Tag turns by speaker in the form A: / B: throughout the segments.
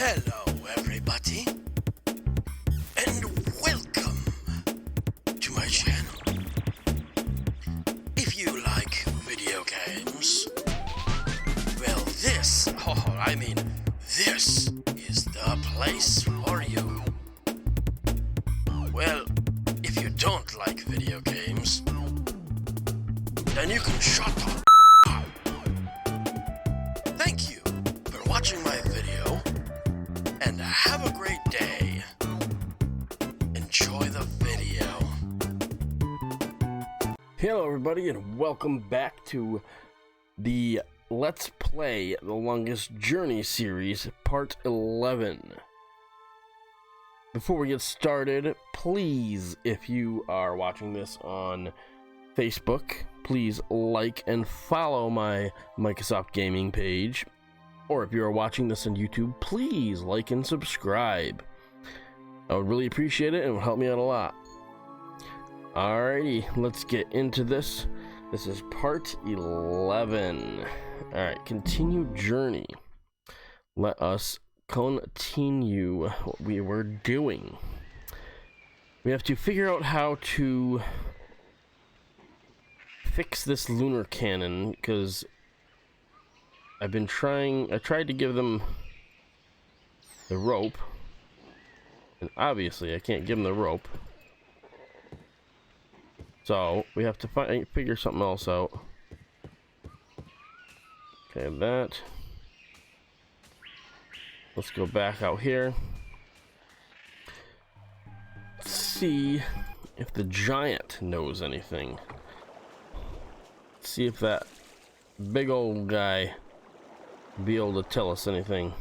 A: Hello, everybody, and welcome to my channel. If you like video games, well, this is the place for you. Well, if you don't like video games, then you can shut up. Thank you for watching my video, and have a great day. Enjoy the video.
B: Hello everybody, and welcome back to the Let's Play The Longest Journey series, part 11. Before we get started, please, if you are watching this on Facebook, please like and follow my MicahSoft gaming page. Or if you are watching this on YouTube, please like and subscribe. I would really appreciate it and it would help me out a lot. Alrighty, let's get into this. This is part 11. Alright, continue journey. Let us continue what we were doing. We have to figure out how to fix this lunar cannon, because I tried to give them the rope, and obviously I can't give them the rope. So we have to figure something else out. Okay, that. Let's go back out here. Let's see if the giant knows anything. Let's see if that big old guy will be able to tell us anything.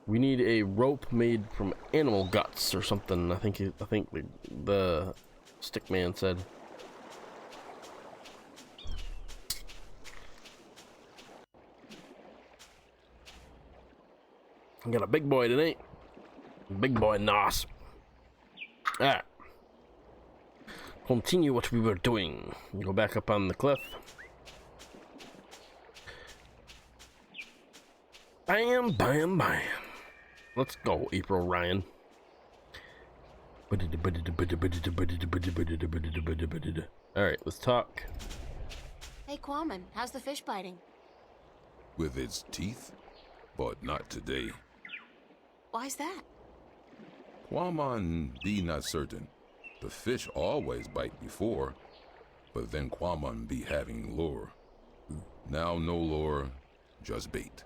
B: We need a rope made from animal guts or something. I think the stick man said. I got a big boy tonight. Big boy Nos. Alright. Continue what we were doing. Go back up on the cliff. Bam, bam, bam. Let's go, April Ryan. Alright, let's talk.
C: Hey, Quammen, how's the fish biting?
D: With its teeth, but not today.
C: Why's that?
D: Quamon be not certain. The fish always bite before, but then Quamon be having lure. Now no lure, just bait.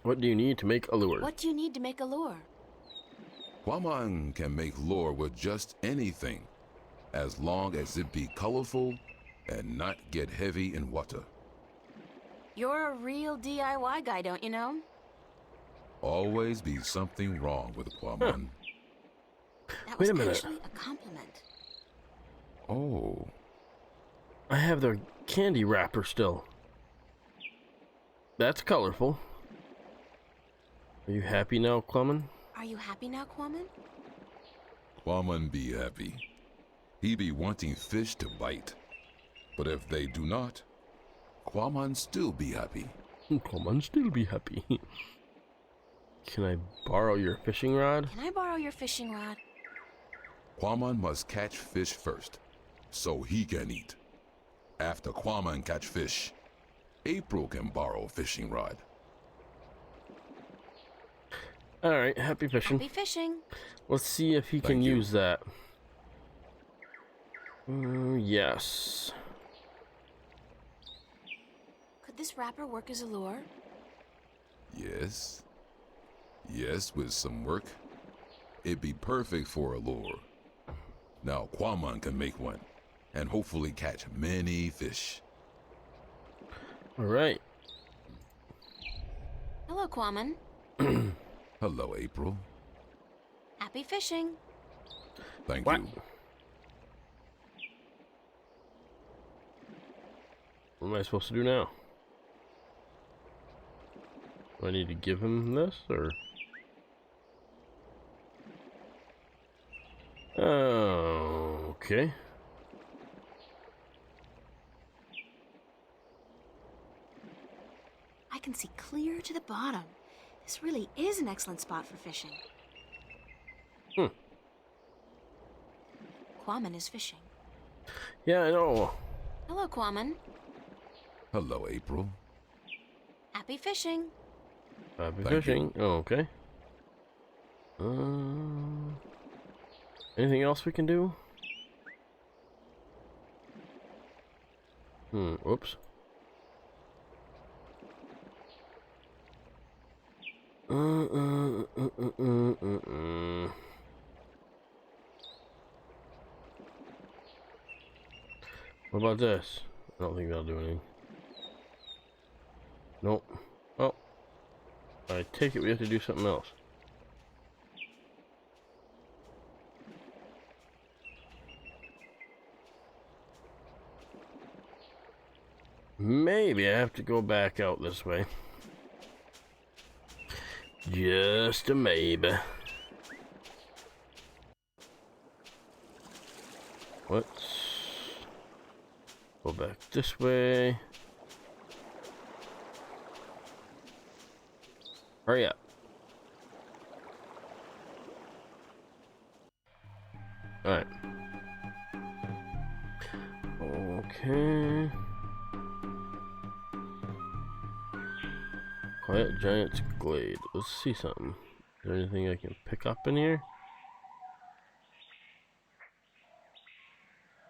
B: What do you need to make a lure?
C: What do you need to make a lure?
D: Quamon can make lure with just anything, as long as it be colorful and not get heavy in water.
C: You're a real DIY guy, don't you know?
D: Always be something wrong with Quamon.
C: That
B: Wait
C: was
B: a minute.
C: actually a compliment.
D: Oh,
B: I have the candy wrapper still. That's colorful. Are you happy now, Clement?
C: Are you happy now, Quammen?
D: Quamon be happy. He be wanting fish to bite. But if they do not, Quamon still be happy.
B: Clement still be happy. Can I borrow your fishing rod?
C: Can I borrow your fishing rod?
D: Quamon must catch fish first, so he can eat. After Quamon catch fish, April can borrow fishing rod.
B: Alright, happy fishing.
C: Happy fishing.
B: Let's see if he can
D: Thank you.
B: use that. Yes.
C: Could this wrapper work as a lure?
D: Yes. Yes, with some work. It'd be perfect for a lure. Now Quamon can make one, and hopefully catch many fish.
B: Alright.
C: Hello, Quammen.
D: Hello, April.
C: Happy fishing.
D: Thank
B: What?
D: you.
B: What am I supposed to do now? Do I need to give him this, or? Oh, okay.
C: I I can see clear to the bottom. This really is an excellent spot for fishing. Quammen is fishing.
B: Yeah, I know.
C: Hello, Quammen.
D: Hello, April.
C: Happy fishing.
B: Happy
D: Thank
B: fishing. Oh, okay. Anything else we can do? Whoops. What about this? I don't think that'll do anything. Nope. Oh. I take it we have to do something else. Maybe I have to go back out this way. Just a maybe. Let's go back this way. Hurry up. Alright. Okay. Quiet Giant's Glade. Let's see something. Is there anything I can pick up in here?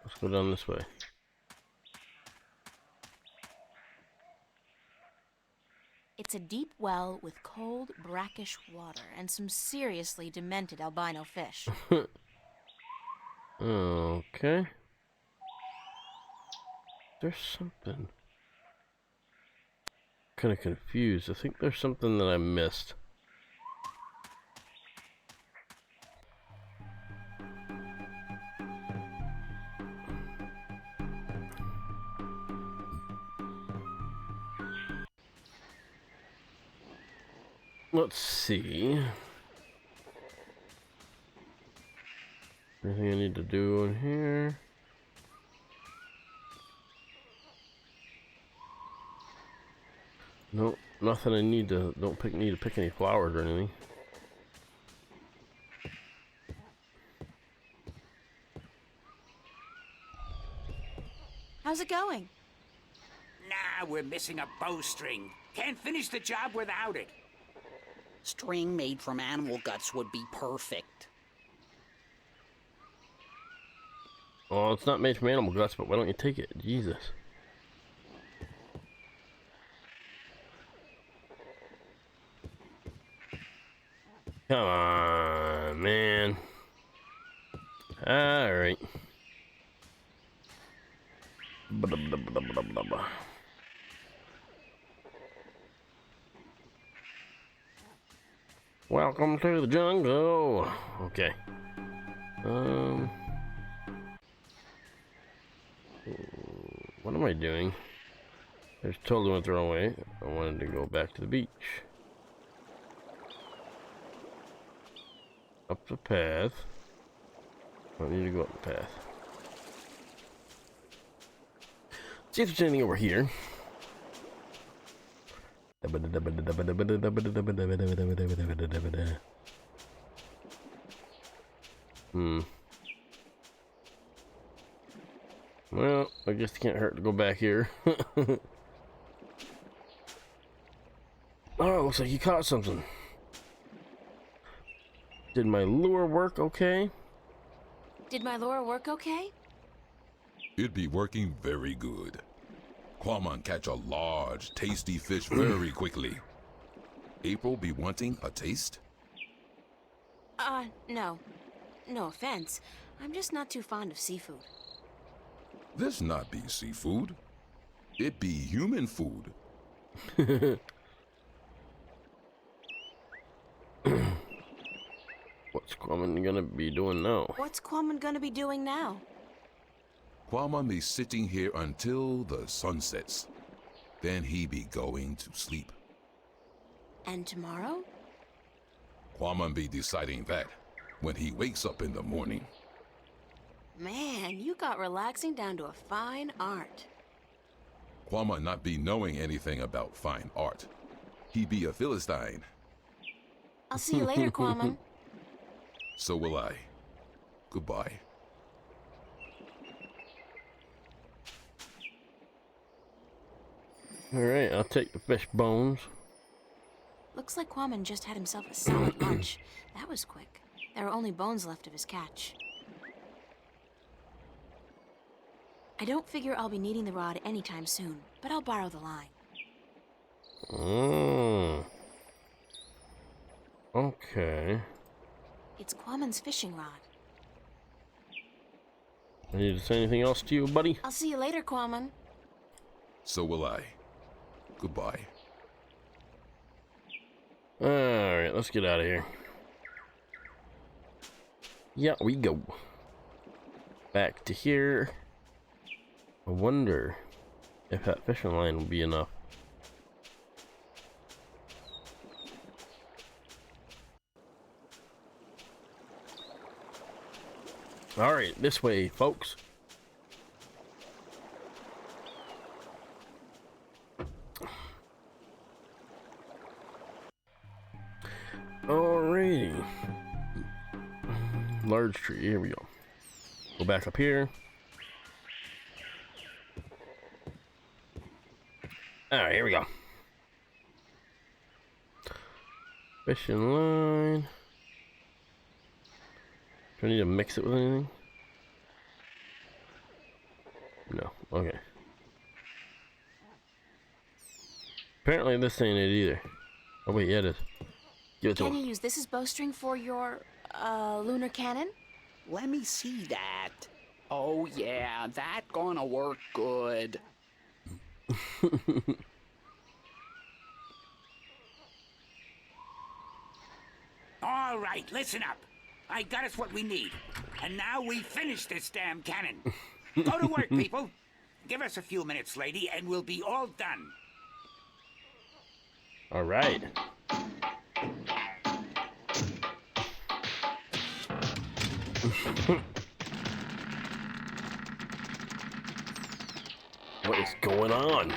B: Let's go down this way.
C: It's a deep well with cold, brackish water and some seriously demented albino fish.
B: Okay. There's something. Kind of confused. I think there's something that I missed. Let's see. Anything I need to do in here? Nope, nothing I need to, need to pick any flowers or anything.
C: How's it going?
E: Nah, we're missing a bowstring. Can't finish the job without it.
F: String made from animal guts would be perfect.
B: Oh, it's not made from animal guts, but why don't you take it? Jesus. Come on, man. Alright. Welcome to the jungle. Okay. What am I doing? I just totally went the wrong way. I wanted to go back to the beach. Up the path. I don't need to go up the path. See if there's anything over here. Well, I guess it can't hurt to go back here. Oh, looks like you caught something. Did my lure work okay?
C: Did my lure work okay?
D: It'd be working very good. Quammen catch a large, tasty fish very quickly. April be wanting a taste?
C: No. No offense. I'm just not too fond of seafood.
D: This not be seafood. It be human food.
B: What's Quammen gonna be doing now?
C: What's Quammen gonna be doing now?
D: Quammen be sitting here until the sun sets. Then he be going to sleep.
C: And tomorrow?
D: Quammen be deciding that when he wakes up in the morning.
C: Man, you got relaxing down to a fine art.
D: Quammen not be knowing anything about fine art. He be a Philistine.
C: I'll see you later, Quamon.
D: So will I. Goodbye.
B: Alright, I'll take the fish bones.
C: Looks like Quamon just had himself a solid lunch. That was quick. There are only bones left of his catch. I don't figure I'll be needing the rod anytime soon, but I'll borrow the line.
B: Oh. Okay.
C: It's Quamon's fishing rod.
B: I need to say anything else to you, buddy?
C: I'll see you later, Quamon.
D: So will I. Goodbye.
B: Alright, let's get out of here. Yeah, we go. Back to here. I wonder if that fishing line will be enough. Alright, this way, folks. Alrighty. Large tree, here we go. Go back up here. Alright, here we go. Fishing line. Do I need to mix it with anything? No, okay. Apparently this ain't it either. Oh wait, yeah it is. Give it to
C: Can
B: him.
C: you use this as bowstring for your, lunar cannon?
F: Let me see that. Oh yeah, that gonna work good.
E: All right, listen up. I got us what we need. And now we finish this damn cannon. Go to work, people. Give us a few minutes, lady, and we'll be all done.
B: Alright. What is going on?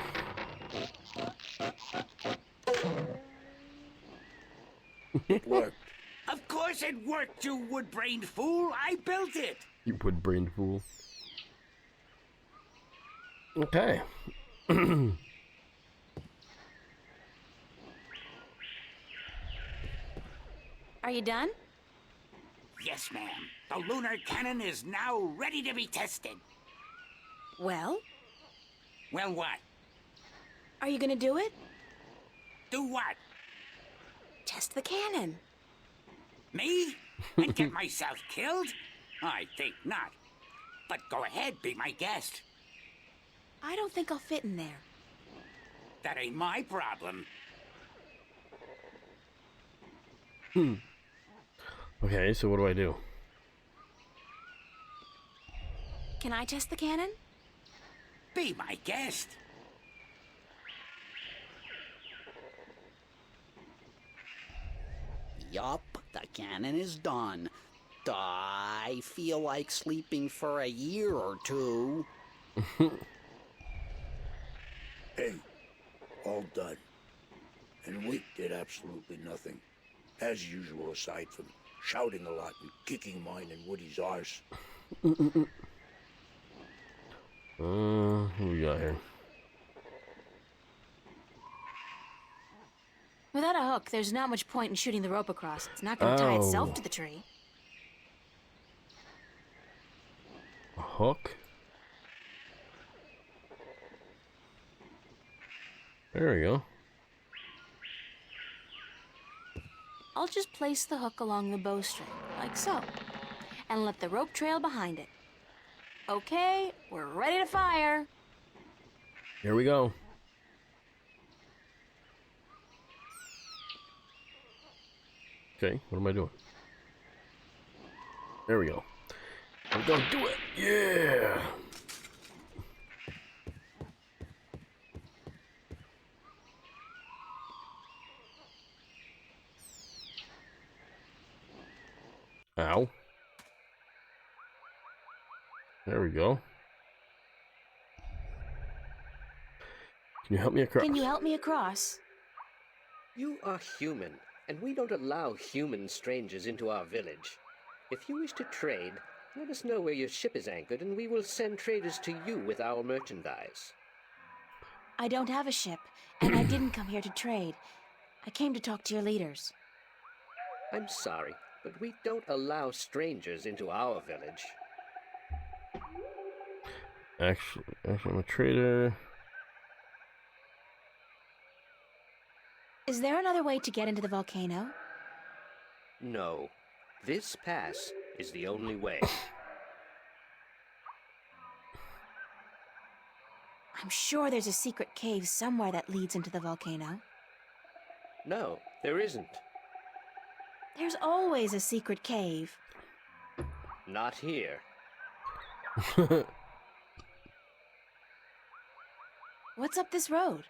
A: It worked.
E: Of course it worked, you wood-brained fool. I built it.
B: You wood-brained fool. Okay.
C: Are you done?
E: Yes, ma'am. The lunar cannon is now ready to be tested.
C: Well,
E: Well, what?
C: are you gonna do it?
E: Do what?
C: Test the cannon.
E: Me? And get myself killed? I think not. But go ahead, be my guest.
C: I don't think I'll fit in there.
E: That ain't my problem.
B: Okay, so what do I do?
C: Can I test the cannon?
E: Be my guest.
F: Yup, the cannon is done. I feel like sleeping for a year or two.
A: Hey, all done. And Wick did absolutely nothing. As usual, aside from shouting a lot and kicking mine and Woody's arse.
B: Who we got here?
C: Without a hook, there's not much point in shooting the rope across. It's not gonna tie itself
B: Oh.
C: to the tree.
B: A hook? There we go.
C: I'll just place the hook along the bowstring, like so, and let the rope trail behind it. Okay, we're ready to fire.
B: Here we go. Okay, what am I doing? There we go. I'm gonna do it. Yeah. Ow. There we go. Can you help me across?
C: Can you help me across?
G: You are human, and we don't allow human strangers into our village. If you wish to trade, let us know where your ship is anchored, and we will send traders to you with our merchandise.
C: I don't have a ship, and I didn't come here to trade. I came to talk to your leaders.
G: I'm sorry, but we don't allow strangers into our village.
B: Actually, I'm a trader.
C: Is there another way to get into the volcano?
G: No, this pass is the only way.
C: I'm sure there's a secret cave somewhere that leads into the volcano.
G: No, there isn't.
C: There's always a secret cave.
G: Not here.
C: What's up this road?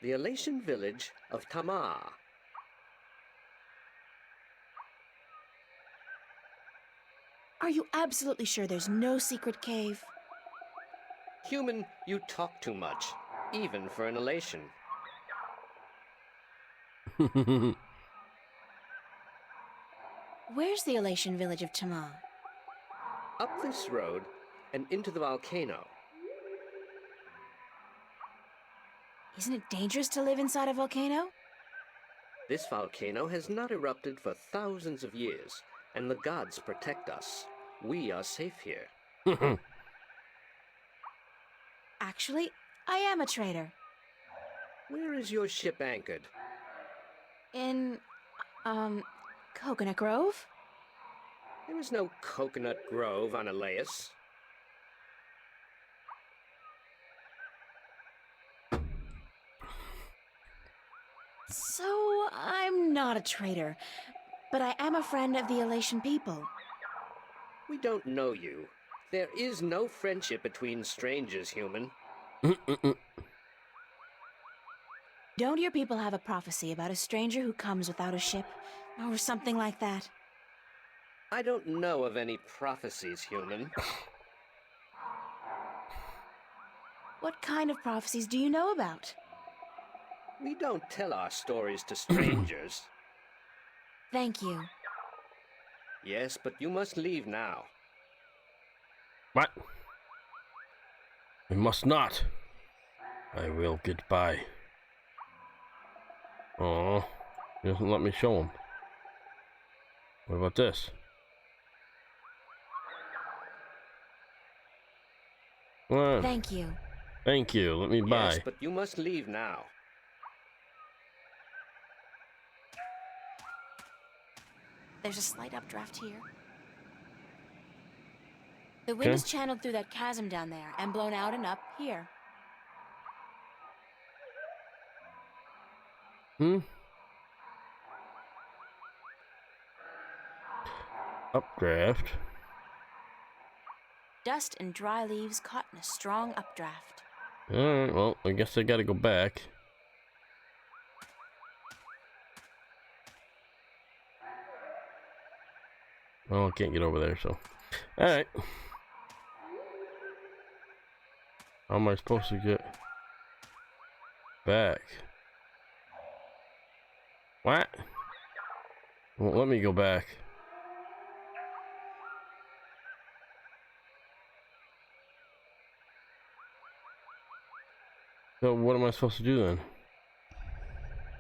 G: The Elation village of Tamar.
C: Are you absolutely sure there's no secret cave?
G: Human, you talk too much, even for an Elation.
C: Where's the Elation village of Tamar?
G: Up this road and into the volcano.
C: Isn't it dangerous to live inside a volcano?
G: This volcano has not erupted for thousands of years, and the gods protect us. We are safe here.
C: Actually, I am a trader.
G: Where is your ship anchored?
C: In, Coconut Grove?
G: There is no coconut grove on Elias.
C: So, I'm not a trader, but I am a friend of the Elation people.
G: We don't know you. There is no friendship between strangers, human.
C: Don't your people have a prophecy about a stranger who comes without a ship, or something like that?
G: I don't know of any prophecies, human.
C: What kind of prophecies do you know about?
G: We don't tell our stories to strangers.
C: Thank you.
G: Yes, but you must leave now.
B: What? We must not. I will get by. Oh, he doesn't let me show him. What about this? What?
C: Thank you.
B: Thank you. Let me buy.
G: Yes, but you must leave now.
C: There's a slight updraft here. The wind is channeled through that chasm down there and blown out and up here.
B: Updraft.
C: Dust and dry leaves caught in a strong updraft.
B: Alright, well, I guess I gotta go back. Oh, I can't get over there, so. Alright. How am I supposed to get back? What? Won't let me go back. So what am I supposed to do then?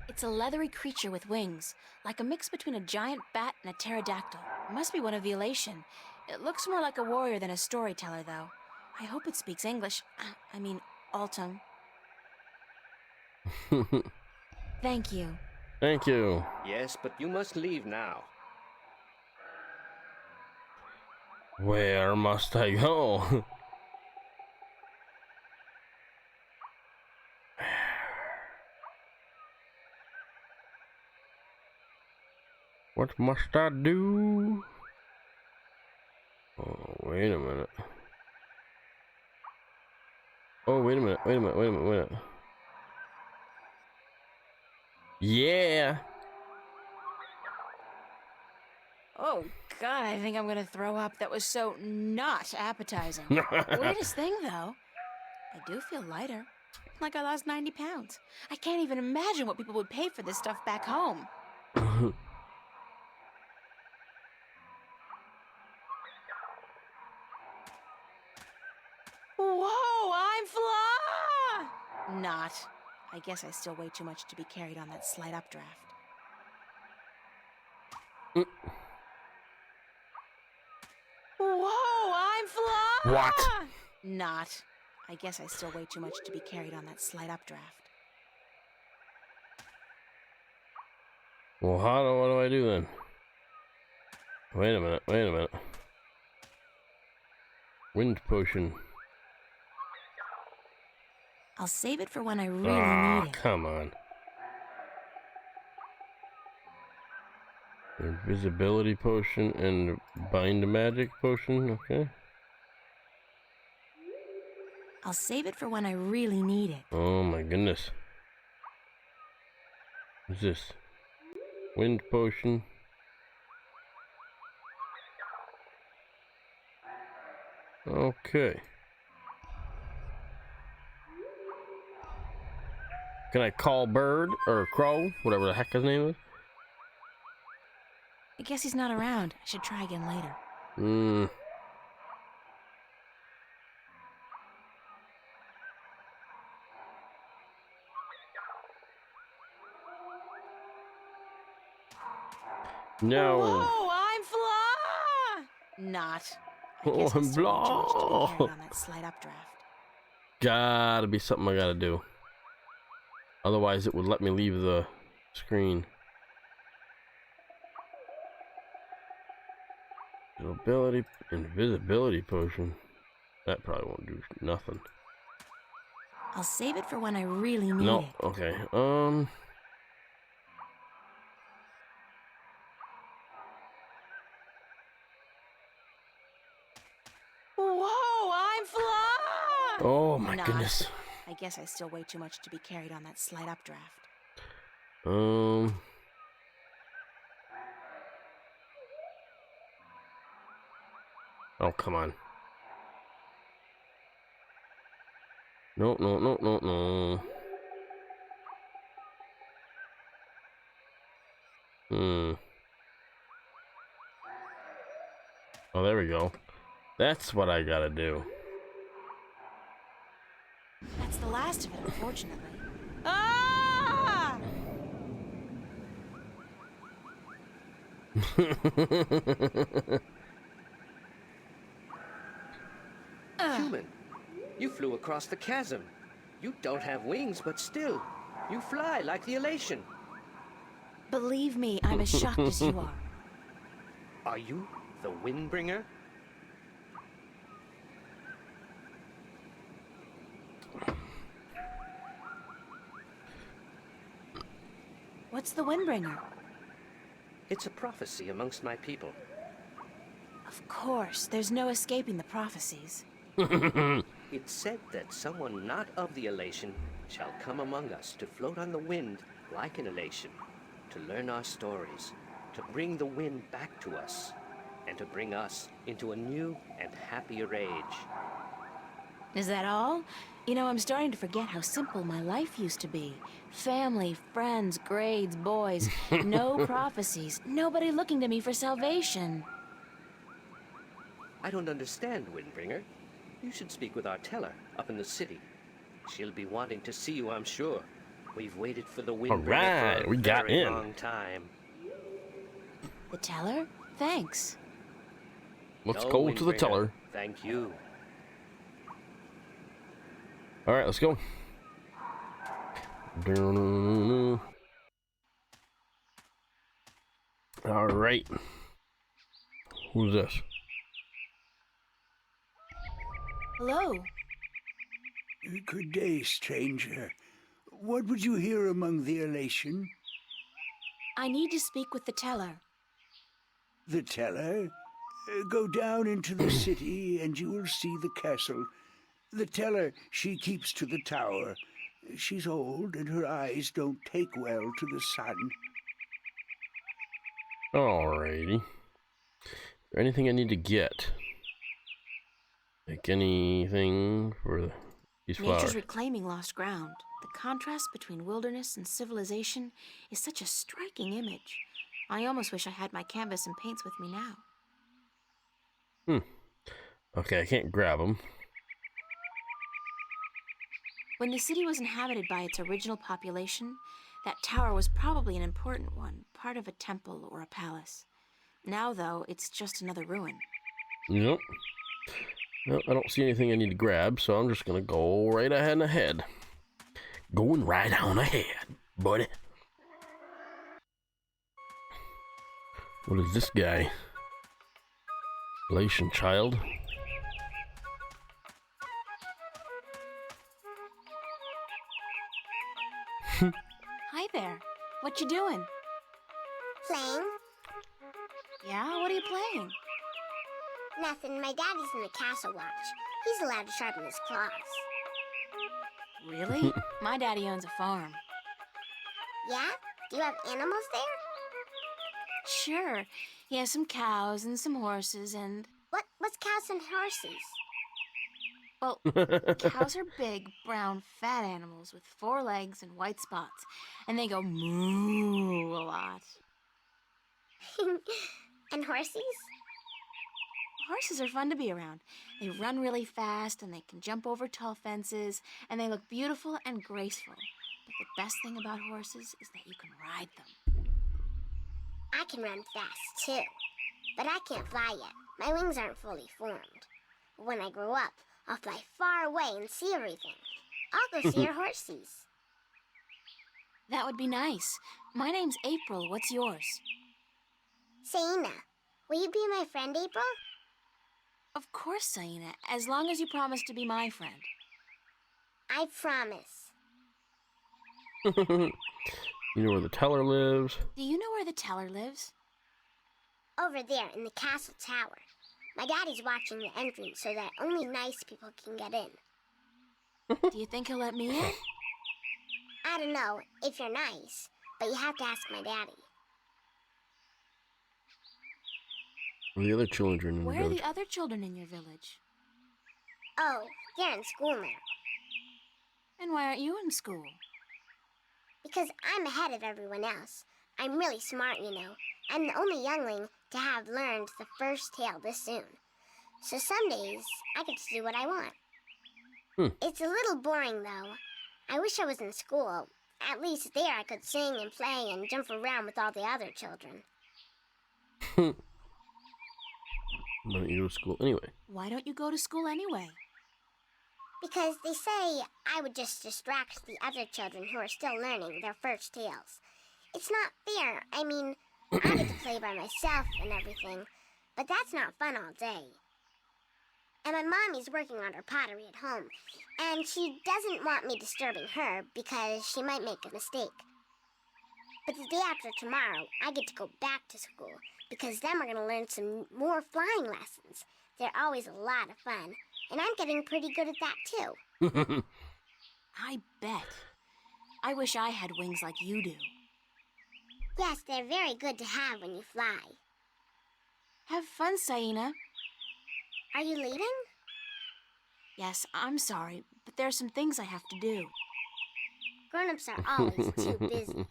C: It's a leathery creature with wings, like a mix between a giant bat and a pterodactyl. It must be one of the Elation. It looks more like a warrior than a storyteller, though. I hope it speaks English. I mean, Altum. Thank you.
B: Thank you.
G: Yes, but you must leave now.
B: Where must I go? What must I do? Oh, wait a minute. Oh, wait a minute, wait a minute, wait a minute, wait a minute. Yeah!
C: Oh, God, I think I'm gonna throw up. That was so not appetizing. Weirdest thing, though. I do feel lighter. Like I lost 90 pounds. I can't even imagine what people would pay for this stuff back home. Whoa, I'm Not. I guess I still weigh too much to be carried on that slight updraft. Whoa, I'm
B: What?
C: Not. I guess I still weigh too much to be carried on that slight updraft.
B: Well, what do I do then? Wait a minute. Wind potion.
C: I'll save it for when I really need it.
B: Come on. Invisibility potion and bind magic potion, okay.
C: I'll save it for when I really need it.
B: Oh my goodness. What's this? Wind potion. Okay. Can I call Bird or Crow, whatever the heck his name is?
C: I guess he's not around. I should try again later.
B: No.
C: Whoa, I'm Not. I guess I
B: I'm
C: still weigh too much to be
B: blah.
C: carried on that slight updraft.
B: Gotta be something I gotta do. Otherwise it would let me leave the screen. Invisibility potion. That probably won't do nothing.
C: I'll save it for when I really need
B: No,
C: it.
B: okay.
C: Whoa, I'm
B: Oh my
C: Not.
B: goodness.
C: I guess I still weigh too much to be carried on that slight updraft.
B: Oh, come on. No. Oh, there we go. That's what I gotta do.
C: That's the last of it, unfortunately. Ah!
G: Human, you flew across the chasm. You don't have wings, but still, you fly like the elation.
C: Believe me, I'm as shocked as you are.
G: Are you the Windbringer?
C: What's the Windbringer?
G: It's a prophecy amongst my people.
C: Of course, there's no escaping the prophecies.
G: It's said that someone not of the elation shall come among us to float on the wind like an elation, to learn our stories, to bring the wind back to us, and to bring us into a new and happier age.
C: Is that all? You know, I'm starting to forget how simple my life used to be. Family, friends, grades, boys, no prophecies, nobody looking to me for salvation.
G: I don't understand, Windbringer. You should speak with our teller up in the city. She'll be wanting to see you, I'm sure. We've waited for the Windbringer for
B: we
G: a
B: got
G: very
B: in.
G: long time.
C: The teller? Thanks.
B: Let's
G: No,
B: go to the
G: Windbringer,
B: teller.
G: Thank you.
B: All right, let's go. All right. Who's this?
C: Hello.
A: Good day, stranger. What would you hear among the elation?
C: I need to speak with the teller.
A: The teller? Go down into the city and you will see the castle. The teller, she keeps to the tower. She's old and her eyes don't take well to the sun.
B: Alrighty. Is there anything I need to get? Like anything for These
C: Nature's
B: flowers.
C: reclaiming lost ground. The contrast between wilderness and civilization is such a striking image. I almost wish I had my canvas and paints with me now.
B: Okay, I can't grab them.
C: When the city was inhabited by its original population, that tower was probably an important one, part of a temple or a palace. Now, though, it's just another ruin.
B: Nope. Nope, I don't see anything I need to grab, so I'm just gonna go right ahead. Going right on ahead, buddy. What is this guy? Relation child?
C: Hi there. What you doing?
H: Playing?
C: Yeah, what are you playing?
H: Nothing. My daddy's in the castle watch. He's allowed to sharpen his claws.
C: Really? My daddy owns a farm.
H: Yeah? Do you have animals there?
C: Sure. He has some cows and some horses and...
H: What's cows and horses?
C: Well, cows are big, brown, fat animals with 4 legs and white spots. And they go moo a lot.
H: And horses?
C: Horses are fun to be around. They run really fast and they can jump over tall fences and they look beautiful and graceful. But the best thing about horses is that you can ride them.
H: I can run fast, too. But I can't fly yet. My wings aren't fully formed. When I grow up, I'll fly far away and see everything. I'll go see your horses.
C: That would be nice. My name's April. What's yours?
H: Saina, will you be my friend, April?
C: Of course, Saina, as long as you promise to be my friend.
H: I promise.
B: You know where the teller lives?
C: Do you know where the teller lives?
H: Over there in the castle tower. My daddy's watching the entrance so that only nice people can get in.
C: Do you think he'll let me in?
H: I don't know if you're nice, but you have to ask my daddy.
B: Where are the other children in the
C: Where are
B: village?
C: the other children in your village?
H: Oh, they're in school now.
C: And why aren't you in school?
H: Because I'm ahead of everyone else. I'm really smart, you know. I'm the only youngling to have learned the first tale this soon. So some days, I get to do what I want. It's a little boring, though. I wish I was in school. At least there I could sing and play and jump around with all the other children.
B: Why don't you go to school anyway?
C: Why don't you go to school anyway?
H: Because they say I would just distract the other children who are still learning their first tales. It's not fair. I mean, I get to play by myself and everything, but that's not fun all day. And my mommy's working on her pottery at home, and she doesn't want me disturbing her because she might make a mistake. But the day after tomorrow, I get to go back to school because then we're going to learn some more flying lessons. They're always a lot of fun, and I'm getting pretty good at that too.
C: I bet. I wish I had wings like you do.
H: Yes, they're very good to have when you fly.
C: Have fun, Saina.
H: Are you leaving?
C: Yes, I'm sorry, but there are some things I have to do.
H: Grown-ups are always too busy.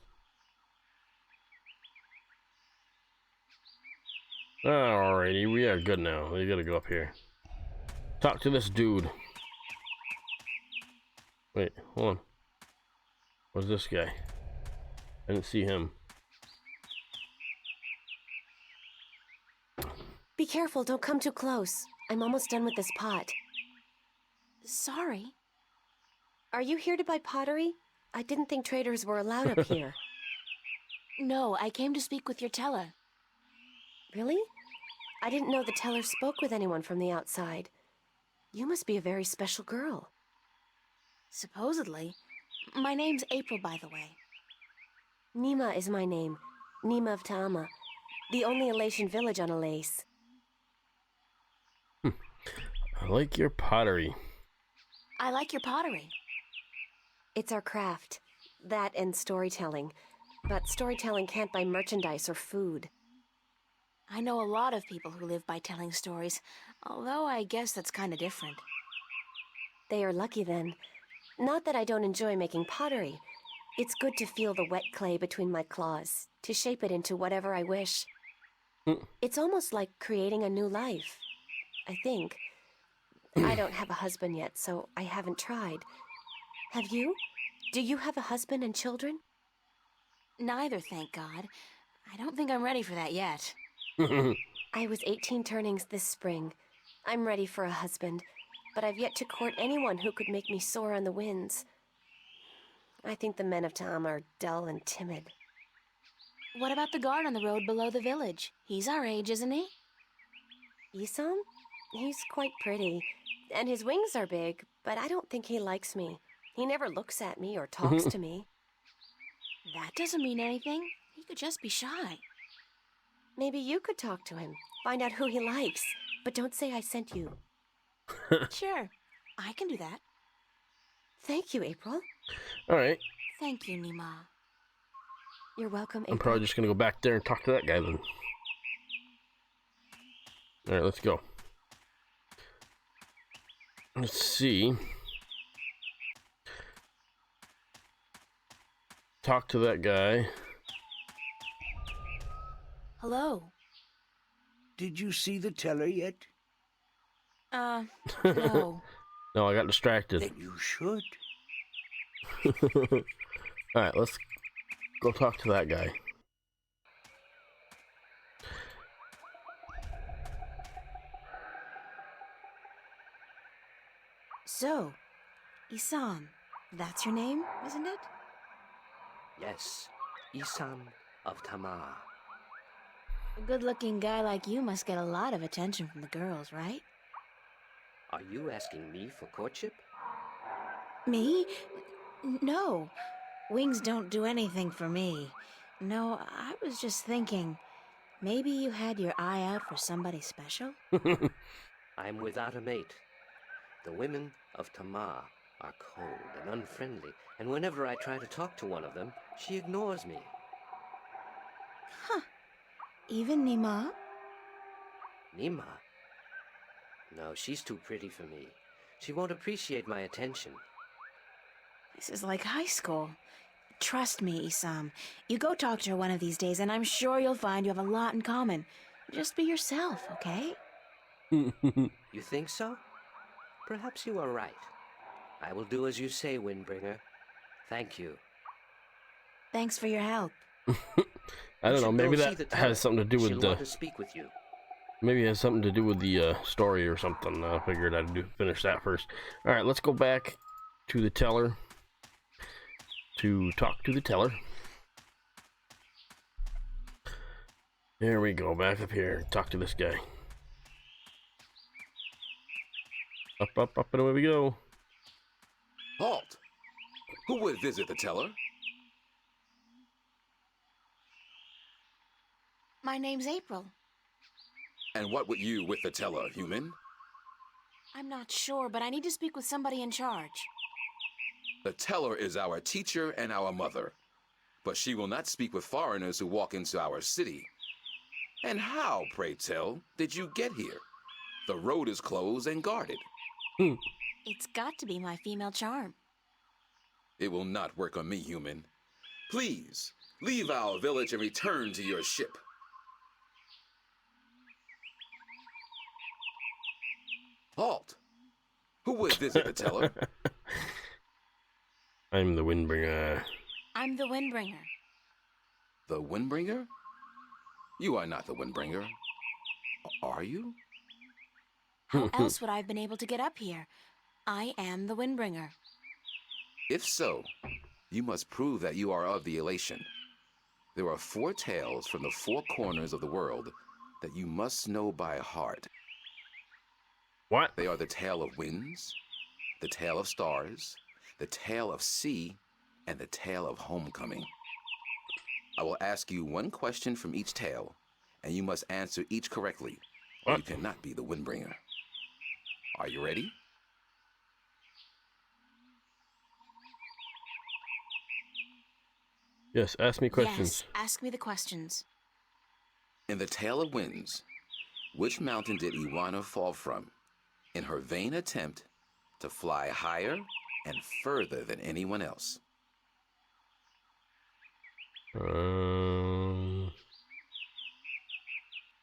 B: Alrighty, we are good now. We gotta go up here. Talk to this dude. Wait, hold on. What's this guy? I didn't see him.
I: Be careful, don't come too close. I'm almost done with this pot.
C: Sorry.
I: Are you here to buy pottery? I didn't think traders were allowed up here.
C: No, I came to speak with your teller.
I: Really? I didn't know the teller spoke with anyone from the outside. You must be a very special girl.
C: Supposedly. My name's April, by the way.
I: Nima is my name. Nima of Ta'ama. The only Elation village on Alace.
B: I like your pottery.
C: I like your pottery.
I: It's our craft. That and storytelling. But storytelling can't buy merchandise or food.
C: I know a lot of people who live by telling stories, although I guess that's kind of different.
I: They are lucky then. Not that I don't enjoy making pottery. It's good to feel the wet clay between my claws, to shape it into whatever I wish. It's almost like creating a new life, I think. I don't have a husband yet, so I haven't tried. Have you? Do you have a husband and children?
C: Neither, thank God. I don't think I'm ready for that yet.
I: I was 18 turnings this spring. I'm ready for a husband, but I've yet to court anyone who could make me soar on the winds. I think the men of Tam are dull and timid.
C: What about the guard on the road below the village? He's our age, isn't he?
I: Isam? He's quite pretty, and his wings are big, but I don't think he likes me. He never looks at me or talks to me.
C: That doesn't mean anything. He could just be shy.
I: Maybe you could talk to him, find out who he likes, but don't say I sent you.
C: Sure, I can do that.
I: Thank you, April.
B: All right.
C: Thank you, Nima.
I: You're welcome, April.
B: I'm probably just gonna go back there and talk to that guy then. All right, let's go. Let's see. Talk to that guy.
C: Hello.
A: Did you see the teller yet?
C: No.
B: No, I got distracted.
A: Then you should.
B: All right, let's go talk to that guy.
C: So, Isam, that's your name, isn't it?
G: Yes, Isam of Tamar.
C: A good-looking guy like you must get a lot of attention from the girls, right?
G: Are you asking me for courtship?
C: Me? No. Wings don't do anything for me. No, I was just thinking, maybe you had your eye out for somebody special?
G: I'm without a mate. The women of Tamar are cold and unfriendly, and whenever I try to talk to one of them, she ignores me.
C: Huh. Even Nima?
G: Nima? No, she's too pretty for me. She won't appreciate my attention.
C: This is like high school. Trust me, Isam. You go talk to her one of these days, and I'm sure you'll find you have a lot in common. Just be yourself, okay?
G: You think so? Perhaps you are right. I will do as you say, Windbringer. Thank you.
C: Thanks for your help.
B: I don't know.
G: should
B: Maybe
G: go see
B: that
G: the teller.
B: has something to do with
G: She'll
B: the.
G: want to speak with you.
B: Maybe it has something to do with the story or something. I figured I'd finish that first. All right, let's go back to the teller to talk to the teller. There we go. Back up here. Talk to this guy. Up, up, up, and away we go.
D: Halt! Who would visit the teller?
C: My name's April.
D: And what would you with the teller, human?
C: I'm not sure, but I need to speak with somebody in charge.
D: The teller is our teacher and our mother, but she will not speak with foreigners who walk into our city. And how, pray tell, did you get here? The road is closed and guarded.
C: It's got to be my female charm.
D: It will not work on me, human. Please, leave our village and return to your ship. Halt! Who would visit the teller?
B: I'm the Windbringer.
C: I'm the Windbringer.
D: The Windbringer? You are not the Windbringer. Are you?
C: How else would I have been able to get up here? I am the Windbringer.
D: If so, you must prove that you are of the elation. There are 4 tales from the 4 corners of the world that you must know by heart.
B: What?
D: They are the tale of winds, the tale of stars, the tale of sea, and the tale of homecoming. I will ask you one question from each tale, and you must answer each correctly, or you cannot be the Windbringer. Are you ready?
B: Yes, ask me questions.
C: Yes, ask me the questions.
D: In the tale of winds, which mountain did Ivana fall from in her vain attempt
J: to fly higher and further than anyone else.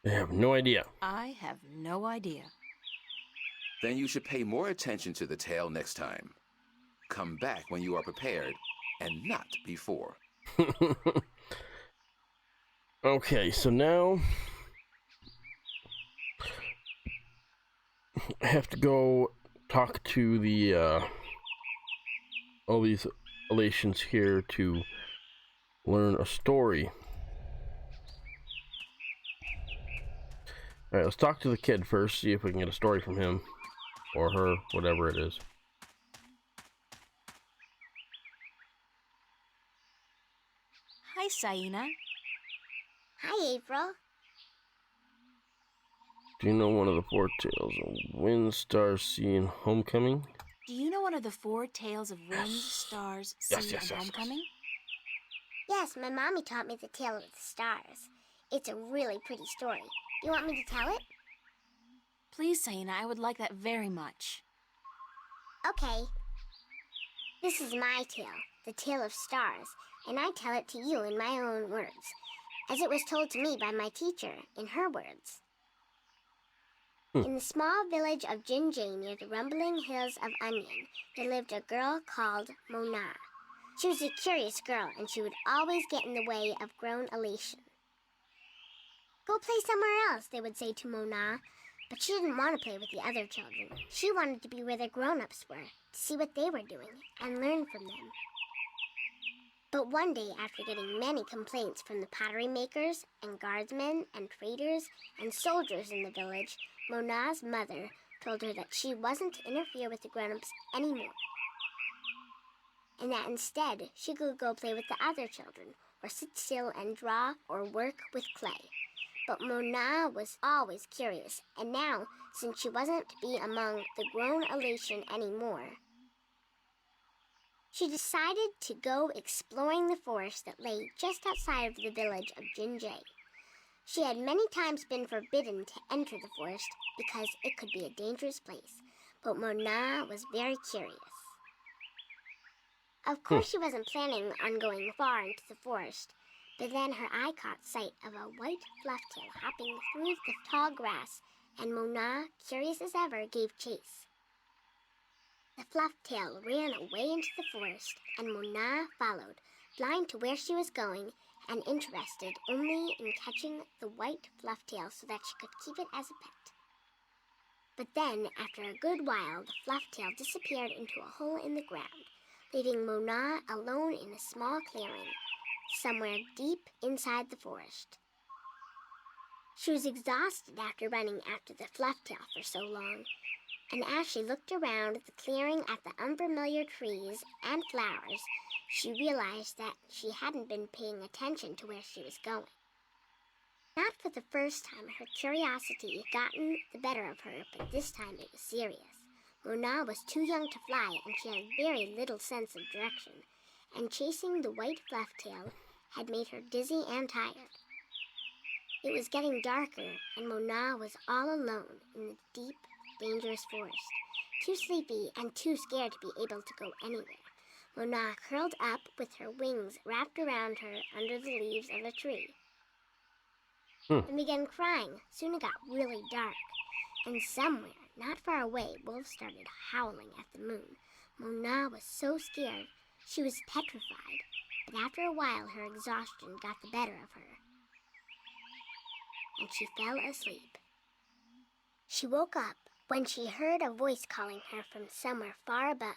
B: I have no idea.
C: I have no idea.
J: Then you should pay more attention to the tale next time. Come back when you are prepared, and not before.
B: Okay, so now I have to go talk to the all these relations here to learn a story. Alright, let's talk to the kid first, see if we can get a story from him. Or her, whatever it is.
C: Hi, Saina.
H: Hi, April.
B: Do you know one of the four tales of Wind, Star, Sea, and Homecoming?
C: Do you know one of the four tales of wind, stars, sea, and homecoming?
H: Yes, my mommy taught me the tale of the stars. It's a really pretty story. You want me to tell it?
C: Please, Saina, I would like that very much.
H: Okay. This is my tale, the tale of stars, and I tell it to you in my own words, as it was told to me by my teacher in her words. In the small village of Jinjay near the rumbling hills of Onion, there lived a girl called Mona. She was a curious girl, and she would always get in the way of grown elation. Go play somewhere else, they would say to Mona, but she didn't want to play with the other children. She wanted to be where the grown-ups were, to see what they were doing, and learn from them. But one day, after getting many complaints from the pottery makers and guardsmen and traders and soldiers in the village, Mona's mother told her that she wasn't to interfere with the grown-ups anymore, and that instead she could go play with the other children, or sit still and draw or work with clay. But Mona was always curious, and now, since she wasn't to be among the grown elation anymore, she decided to go exploring the forest that lay just outside of the village of Jinjay. She had many times been forbidden to enter the forest because it could be a dangerous place, but Mona was very curious. Of course, she wasn't planning on going far into the forest, but then her eye caught sight of a white flufftail hopping through the tall grass, and Mona, curious as ever, gave chase. The flufftail ran away into the forest, and Mona followed, blind to where she was going, and interested only in catching the white flufftail so that she could keep it as a pet. But then, after a good while, the flufftail disappeared into a hole in the ground, leaving Mona alone in a small clearing, somewhere deep inside the forest. She was exhausted after running after the flufftail for so long, and as she looked around the clearing at the unfamiliar trees and flowers, she realized that she hadn't been paying attention to where she was going. Not for the first time, her curiosity had gotten the better of her, but this time it was serious. Mona was too young to fly, and she had very little sense of direction, and chasing the white flufftail had made her dizzy and tired. It was getting darker, and Mona was all alone in the deep, dangerous forest, too sleepy and too scared to be able to go anywhere. Mona curled up with her wings wrapped around her under the leaves of a tree and began crying. Soon it got really dark, and somewhere, not far away, wolves started howling at the moon. Mona was so scared she was petrified, but after a while her exhaustion got the better of her, and she fell asleep. She woke up when she heard a voice calling her from somewhere far above.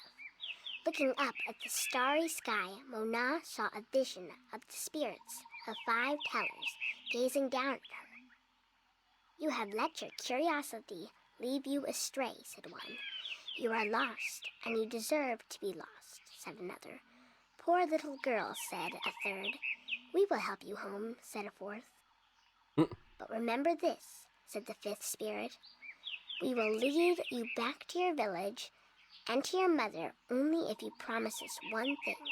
H: Looking up at the starry sky, Mona saw a vision of the spirits of 5 tellers gazing down at her. "You have let your curiosity lead you astray," said one. "You are lost, and you deserve to be lost," said another. "Poor little girl," said a third. "We will help you home," said a fourth. "But remember this," said the 5th spirit. "We will lead you back to your village and to your mother only if you promise us one thing."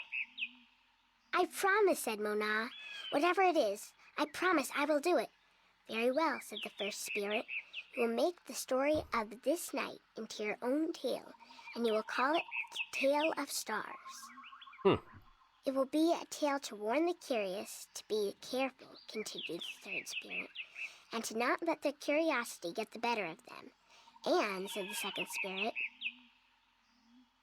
H: "I promise," said Mona. "Whatever it is, I promise I will do it." "Very well," said the 1st spirit. "You will make the story of this night into your own tale, and you will call it the Tale of Stars. It will be a tale to warn the curious to be careful, continued the third spirit, and to not let their curiosity get the better of them. And, said the second spirit,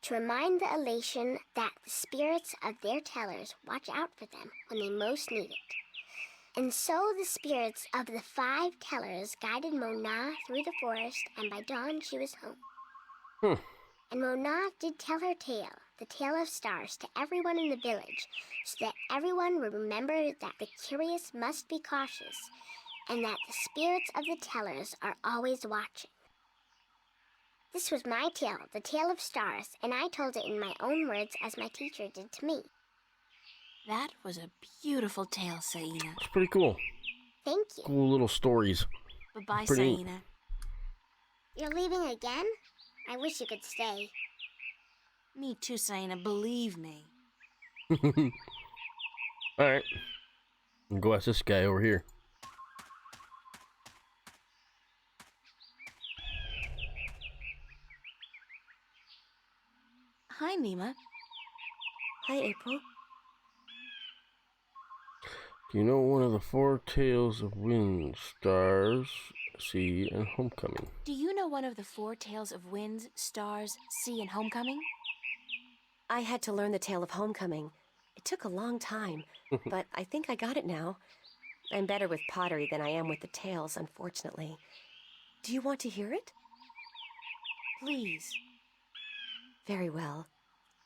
H: to remind the elation that the spirits of their tellers watch out for them when they most need it. And so the spirits of the 5 tellers guided Mona through the forest, and by dawn she was home. And Mona did tell her tale, the Tale of Stars, to everyone in the village, so that everyone would remember that the curious must be cautious, and that the spirits of the tellers are always watching. This was my tale, the Tale of Stars, and I told it in my own words as my teacher did to me.
C: That was a beautiful tale, Saina.
B: It's pretty cool.
H: Thank you.
B: Cool little stories.
C: Bye-bye,
B: Pretty-
C: Saina.
H: You're leaving again? I wish you could stay.
C: Me too, Saina, believe me.
B: Alright. Go ask this guy over here.
C: Hi, Nima.
I: Hi, April.
B: Do you know one of the 4 tales of wind, stars, sea, and homecoming?
C: Do you know one of the 4 tales of winds, stars, sea, and homecoming?
I: I had to learn the tale of homecoming. It took a long time, but I think I got it now. I'm better with pottery than I am with the tales, unfortunately. Do you want to hear it?
C: Please.
I: Very well.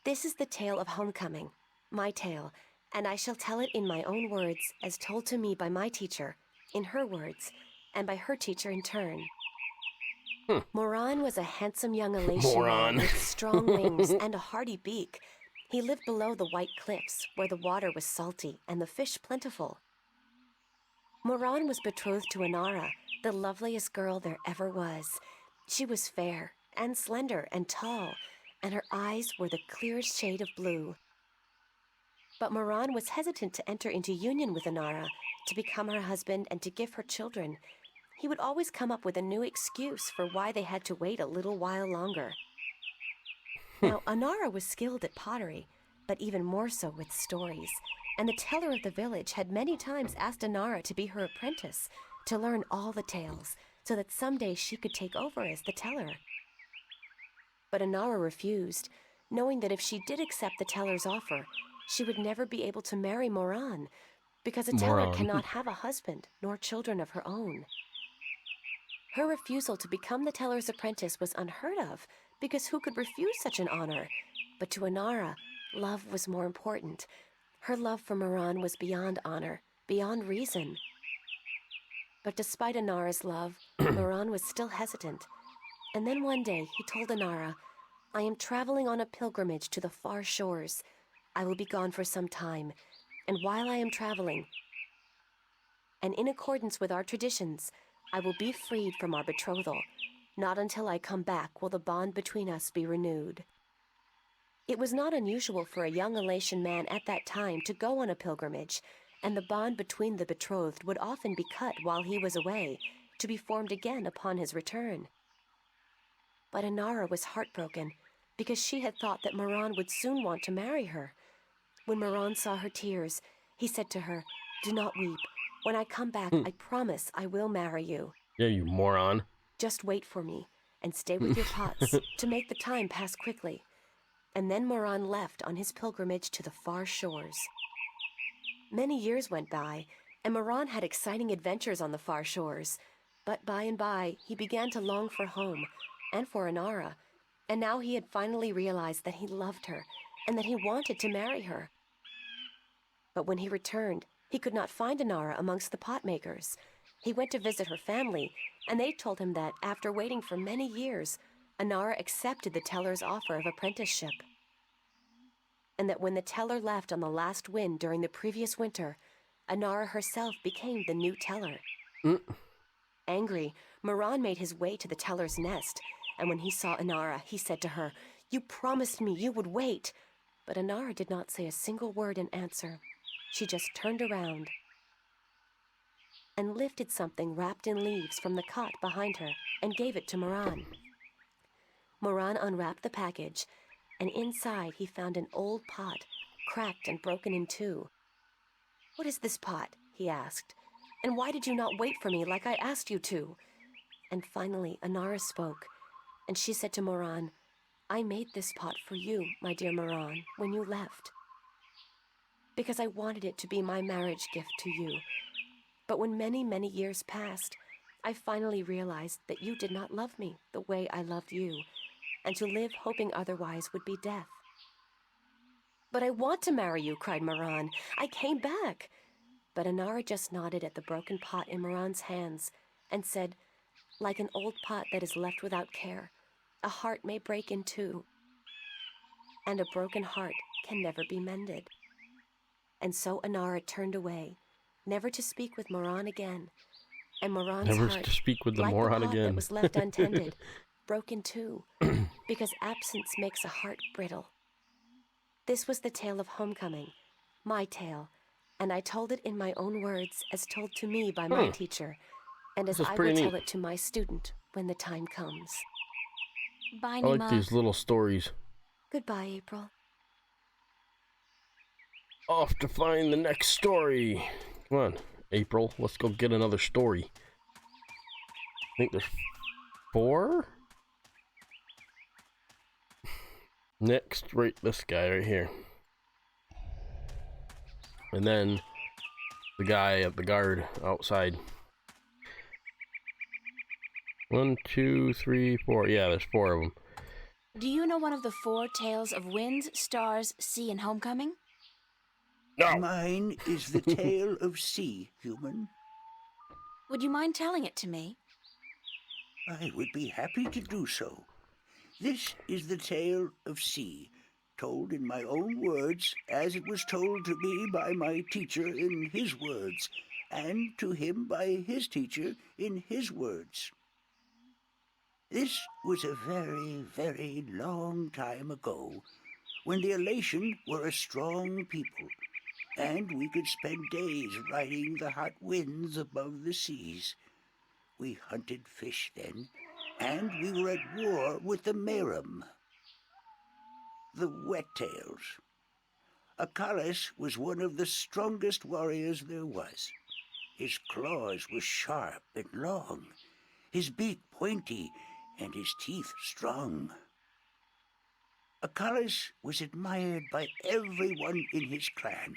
I: This is the tale of homecoming, my tale, and I shall tell it in my own words, as told to me by my teacher, in her words, and by her teacher in turn. Moran was a handsome young elation
B: Moron.
I: with strong wings and a hardy beak. He lived below the white cliffs, where the water was salty and the fish plentiful. Moran was betrothed to Inara, the loveliest girl there ever was. She was fair and slender and tall, and her eyes were the clearest shade of blue. But Moran was hesitant to enter into union with Inara, to become her husband and to give her children. He would always come up with a new excuse for why they had to wait a little while longer. Now, Inara was skilled at pottery, but even more so with stories, and the teller of the village had many times asked Inara to be her apprentice, to learn all the tales, so that someday she could take over as the teller. But Inara refused, knowing that if she did accept the teller's offer, she would never be able to marry Moran, because a teller
B: Moran.
I: cannot have a husband nor children of her own. Her refusal to become the teller's apprentice was unheard of, because who could refuse such an honor? But to Inara, love was more important. Her love for Moran was beyond honor, beyond reason. But despite Inara's love, Moran was still hesitant. And then one day he told Inara, "I am traveling on a pilgrimage to the far shores. I will be gone for some time, and while I am traveling, and in accordance with our traditions, I will be freed from our betrothal. Not until I come back will the bond between us be renewed." It was not unusual for a young Elation man at that time to go on a pilgrimage, and the bond between the betrothed would often be cut while he was away, to be formed again upon his return. But Inara was heartbroken, because she had thought that Moran would soon want to marry her. When Moran saw her tears, he said to her, "Do not weep. When I come back, I promise I will marry you.
B: Yeah, you moron.
I: Just wait for me, and stay with your pots, to make the time pass quickly." And then Moran left on his pilgrimage to the far shores. Many years went by, and Moran had exciting adventures on the far shores. But by and by, he began to long for home, and for Inara, and now he had finally realized that he loved her, and that he wanted to marry her. But when he returned, he could not find Inara amongst the pot makers. He went to visit her family, and they told him that, after waiting for many years, Inara accepted the teller's offer of apprenticeship. And that when the teller left on the last wind during the previous winter, Inara herself became the new teller. Angry, Moran made his way to the teller's nest, and when he saw Inara, he said to her, "You promised me you would wait." But Inara did not say a single word in answer. She just turned around and lifted something wrapped in leaves from the cot behind her and gave it to Moran. Moran unwrapped the package, and inside he found an old pot, cracked and broken in two. "What is this pot?" he asked. "And why did you not wait for me like I asked you to?" And finally, Anara spoke, and she said to Moran, "I made this pot for you, my dear Moran, when you left, because I wanted it to be my marriage gift to you. But when many, many years passed, I finally realized that you did not love me the way I loved you, and to live hoping otherwise would be death." "But I want to marry you," cried Moran. "I came back." But Anara just nodded at the broken pot in Moran's hands and said, "Like an old pot that is left without care, a heart may break in two, and a broken heart can never be mended." And so Anara turned away, never to speak with Moran again. And Moran's
B: Never
I: heart,
B: to speak with the
I: like
B: moron
I: the pot
B: again.
I: that was left untended, broke in two, because absence makes a heart brittle. This was the tale of homecoming, my tale, and I told it in my own words as told to me by my teacher, and as
B: This is
I: I will
B: pretty
I: tell
B: neat.
I: it to my student when the time comes.
C: Bye,
B: I like
C: Nima.
B: these little stories.
I: Goodbye, April.
B: Off to find the next story. Come on, April. Let's go get another story. I think there's 4? Next, right, this guy right here. And then the guy at the guard outside. 1, 2, 3, 4. Yeah, there's 4 of them.
C: Do you know one of the 4 tales of winds, stars, sea, and homecoming?
B: No!
A: Mine is the tale of sea, human.
C: Would you mind telling it to me?
A: I would be happy to do so. This is the tale of sea, told in my own words, as it was told to me by my teacher in his words, and to him by his teacher in his words. This was a very, very long time ago, when the Elation were a strong people, and we could spend days riding the hot winds above the seas. We hunted fish then, and we were at war with the Merum, the Wet-tails. Akalis was one of the strongest warriors there was. His claws were sharp and long, his beak pointy, and his teeth strong. Akalis was admired by everyone in his clan,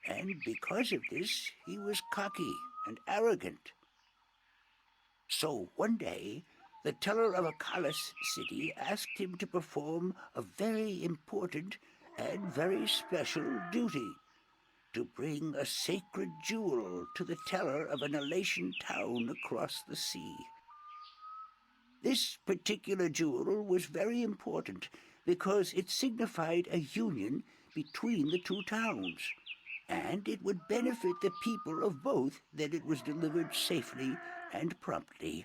A: and because of this, he was cocky and arrogant. So one day, the teller of Akalis city asked him to perform a very important and very special duty, to bring a sacred jewel to the teller of an Elation town across the sea. This particular jewel was very important because it signified a union between the 2 towns, and it would benefit the people of both that it was delivered safely and promptly.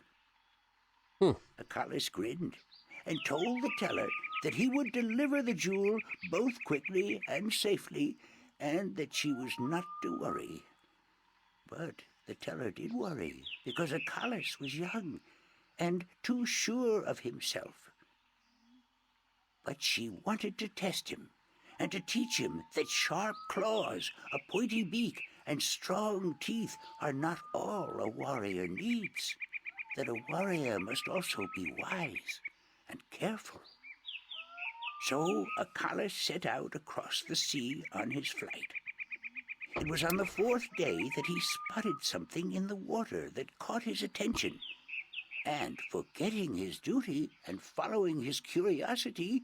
A: Akalis grinned and told the teller that he would deliver the jewel both quickly and safely, and that she was not to worry. But the teller did worry, because Akalis was young and too sure of himself. But she wanted to test him, and to teach him that sharp claws, a pointy beak, and strong teeth are not all a warrior needs, that a warrior must also be wise and careful. So Akalis set out across the sea on his flight. It was on the 4th day that he spotted something in the water that caught his attention, and forgetting his duty and following his curiosity,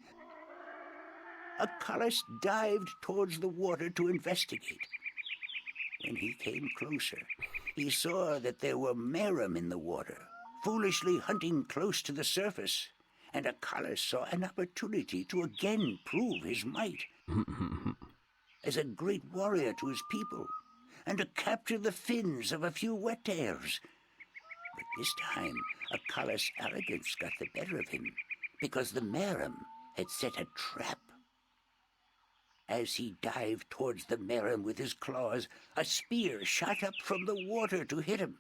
A: Akalis dived towards the water to investigate. When he came closer, he saw that there were Merum in the water, foolishly hunting close to the surface, and Akalis saw an opportunity to again prove his might as a great warrior to his people, and to capture the fins of a few Wet-tails. But this time, Akalis' arrogance got the better of him, because the Merum had set a trap. As he dived towards the Merum with his claws, a spear shot up from the water to hit him.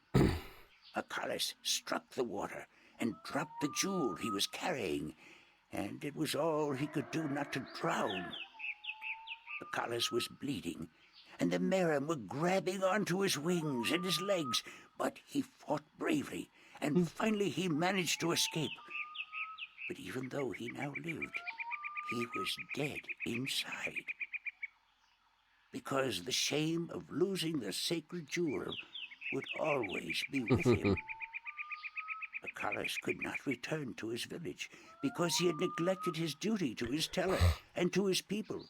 A: Akalis struck the water and dropped the jewel he was carrying, and it was all he could do not to drown. The Collis was bleeding, and the Merim were grabbing onto his wings and his legs, but he fought bravely, and finally he managed to escape. But even though he now lived, he was dead inside. Because the shame of losing the sacred jewel would always be with him. The Collis could not return to his village because he had neglected his duty to his teller and to his people.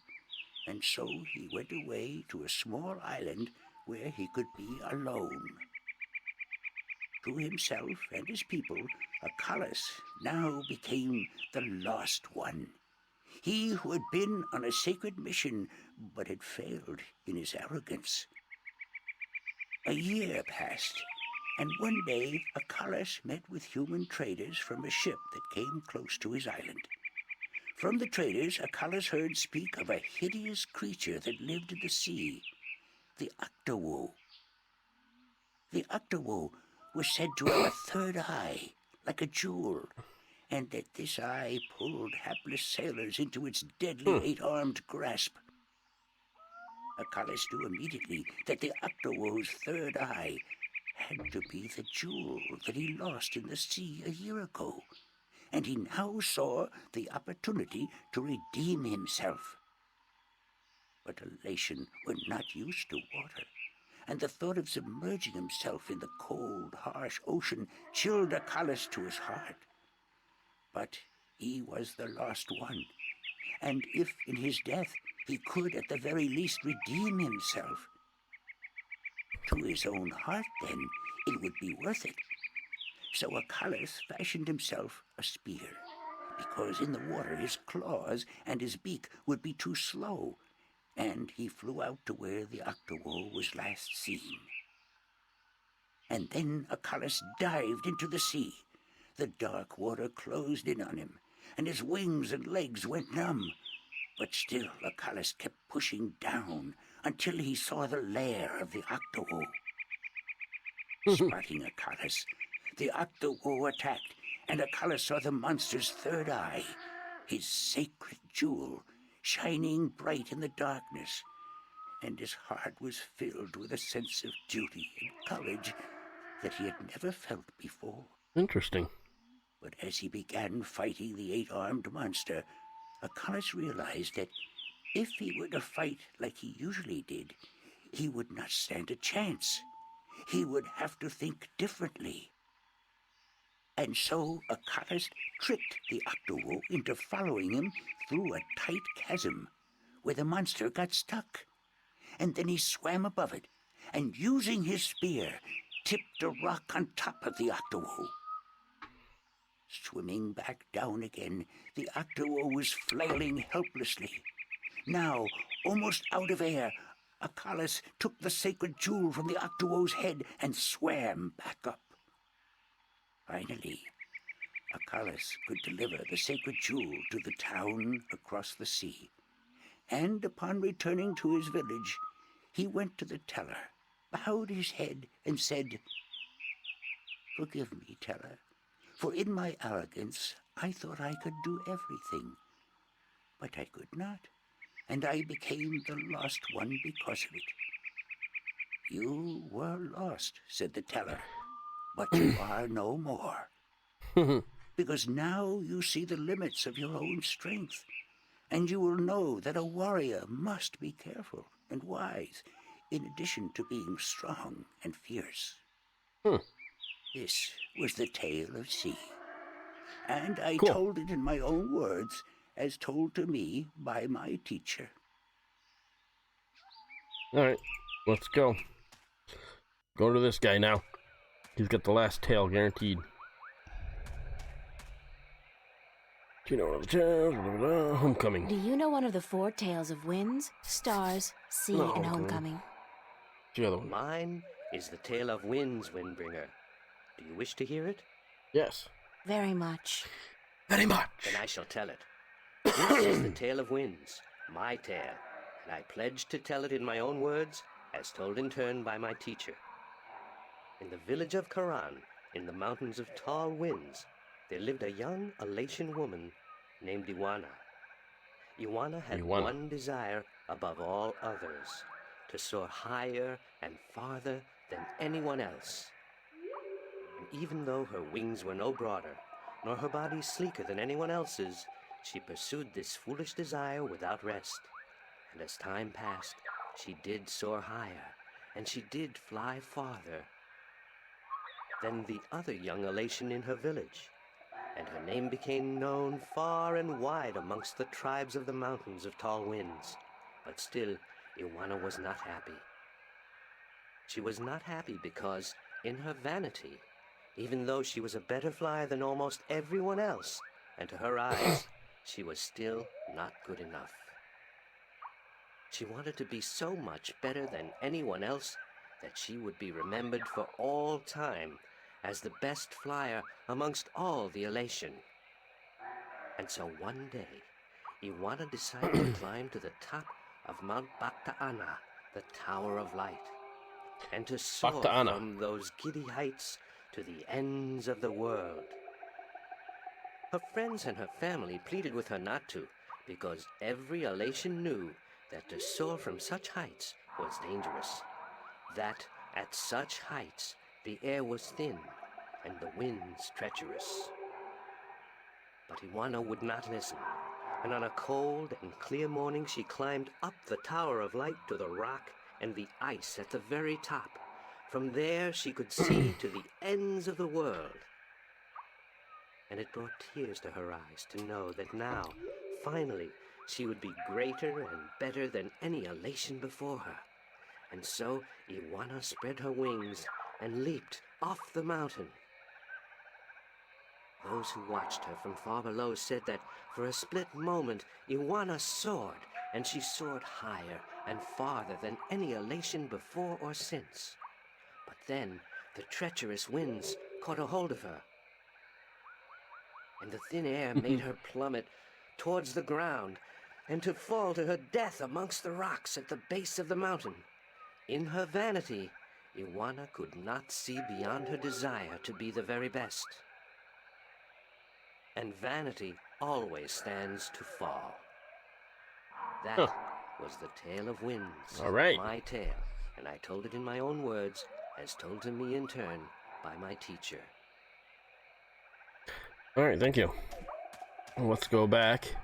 A: And so he went away to a small island where he could be alone. To himself and his people, Collis now became the Lost One. He who had been on a sacred mission but had failed in his arrogance. A year passed, and one day Collis met with human traders from a ship that came close to his island. From the traders, Collis heard speak of a hideous creature that lived in the sea, the Octowoe. The Octowoe was said to have a third eye, like a jewel, and that this eye pulled hapless sailors into its deadly eight-armed grasp. Collis knew immediately that the Octowoe's third eye had to be the jewel that he lost in the sea a year ago, and he now saw the opportunity to redeem himself. But Elation were not used to water, and the thought of submerging himself in the cold, harsh ocean chilled Collis to his heart. But he was the Lost One, and if in his death he could at the very least redeem himself, to his own heart then it would be worth it. So Collis fashioned himself a spear, because in the water his claws and his beak would be too slow, and he flew out to where the Octowoe was last seen. And then Collis dived into the sea. The dark water closed in on him, and his wings and legs went numb. But still Collis kept pushing down until he saw the lair of the Octowoe. Spotting Collis, the Octowoe attacked, and Collis saw the monster's third eye, his sacred jewel, shining bright in the darkness, and his heart was filled with a sense of duty and courage that he had never felt before.
B: Interesting.
A: But as he began fighting the eight-armed monster, Collis realized that if he were to fight like he usually did, he would not stand a chance. He would have to think differently. And so Collis tricked the Octowoe into following him through a tight chasm where the monster got stuck. And then he swam above it, and using his spear, tipped a rock on top of the Octowoe. Swimming back down again, the Octowoe was flailing helplessly. Now, almost out of air, Collis took the sacred jewel from the Octowoe's head and swam back up. Finally, Collis could deliver the sacred jewel to the town across the sea, and upon returning to his village, he went to the teller, bowed his head, and said, "Forgive me, teller, for in my arrogance I thought I could do everything. But I could not, and I became the Lost One because of it." "You were lost," said the teller, "but you are no more. Because now you see the limits of your own strength, and you will know that a warrior must be careful and wise, in addition to being strong and fierce." This was the tale of C, and I told it in my own words, as told to me by my teacher.
B: Alright, let's go. Go to this guy now. He's got the last tale guaranteed. Do you know what the homecoming?
C: Do you know one of the 4 tales of winds, stars, sea,
B: No,
C: and
B: okay.
C: homecoming?
B: The other one.
G: Mine is the tale of winds, Windbringer. Do you wish to hear it?
B: Yes.
C: Very much.
B: Very much.
G: Then I shall tell it. This is the tale of winds, my tale, and I pledge to tell it in my own words, as told in turn by my teacher. In the village of Karan, in the mountains of tall winds, there lived a young Elation woman named Iwana. Iwana had
B: Iwana.
G: one desire above all others, to soar higher and farther than anyone else. And even though her wings were no broader, nor her body sleeker than anyone else's, she pursued this foolish desire without rest. And as time passed, she did soar higher, and she did fly farther than the other young elation in her village, and her name became known far and wide amongst the tribes of the mountains of tall winds. But still, Iwana was not happy. She was not happy because, in her vanity, even though she was a better flyer than almost everyone else, and to her eyes, she was still not good enough. She wanted to be so much better than anyone else that she would be remembered for all time as the best flyer amongst all the elation. And so one day, Iwana decided to climb to the top of Mount Bakta'ana, the Tower of Light, and to soar
B: Bakta'ana.
G: from those giddy heights to the ends of the world. Her friends and her family pleaded with her not to, because every elation knew that to soar from such heights was dangerous, that at such heights the air was thin and the winds treacherous. But Iwana would not listen, and on a cold and clear morning she climbed up the Tower of Light to the rock and the ice at the very top. From there she could see to the ends of the world. And it brought tears to her eyes to know that now, finally, she would be greater and better than any elation before her. And so Iwana spread her wings and leaped off the mountain. Those who watched her from far below said that for a split moment Iwana soared, and she soared higher and farther than any elation before or since. But then the treacherous winds caught a hold of her, and the thin air made her plummet towards the ground, and to fall to her death amongst the rocks at the base of the mountain. In her vanity, Iwana could not see beyond her desire to be the very best. And vanity always stands to fall. That was the tale of winds.
B: All right.
G: My tale, and I told it in my own words, as told to me in turn by my teacher.
B: Alright, thank you. Let's go back.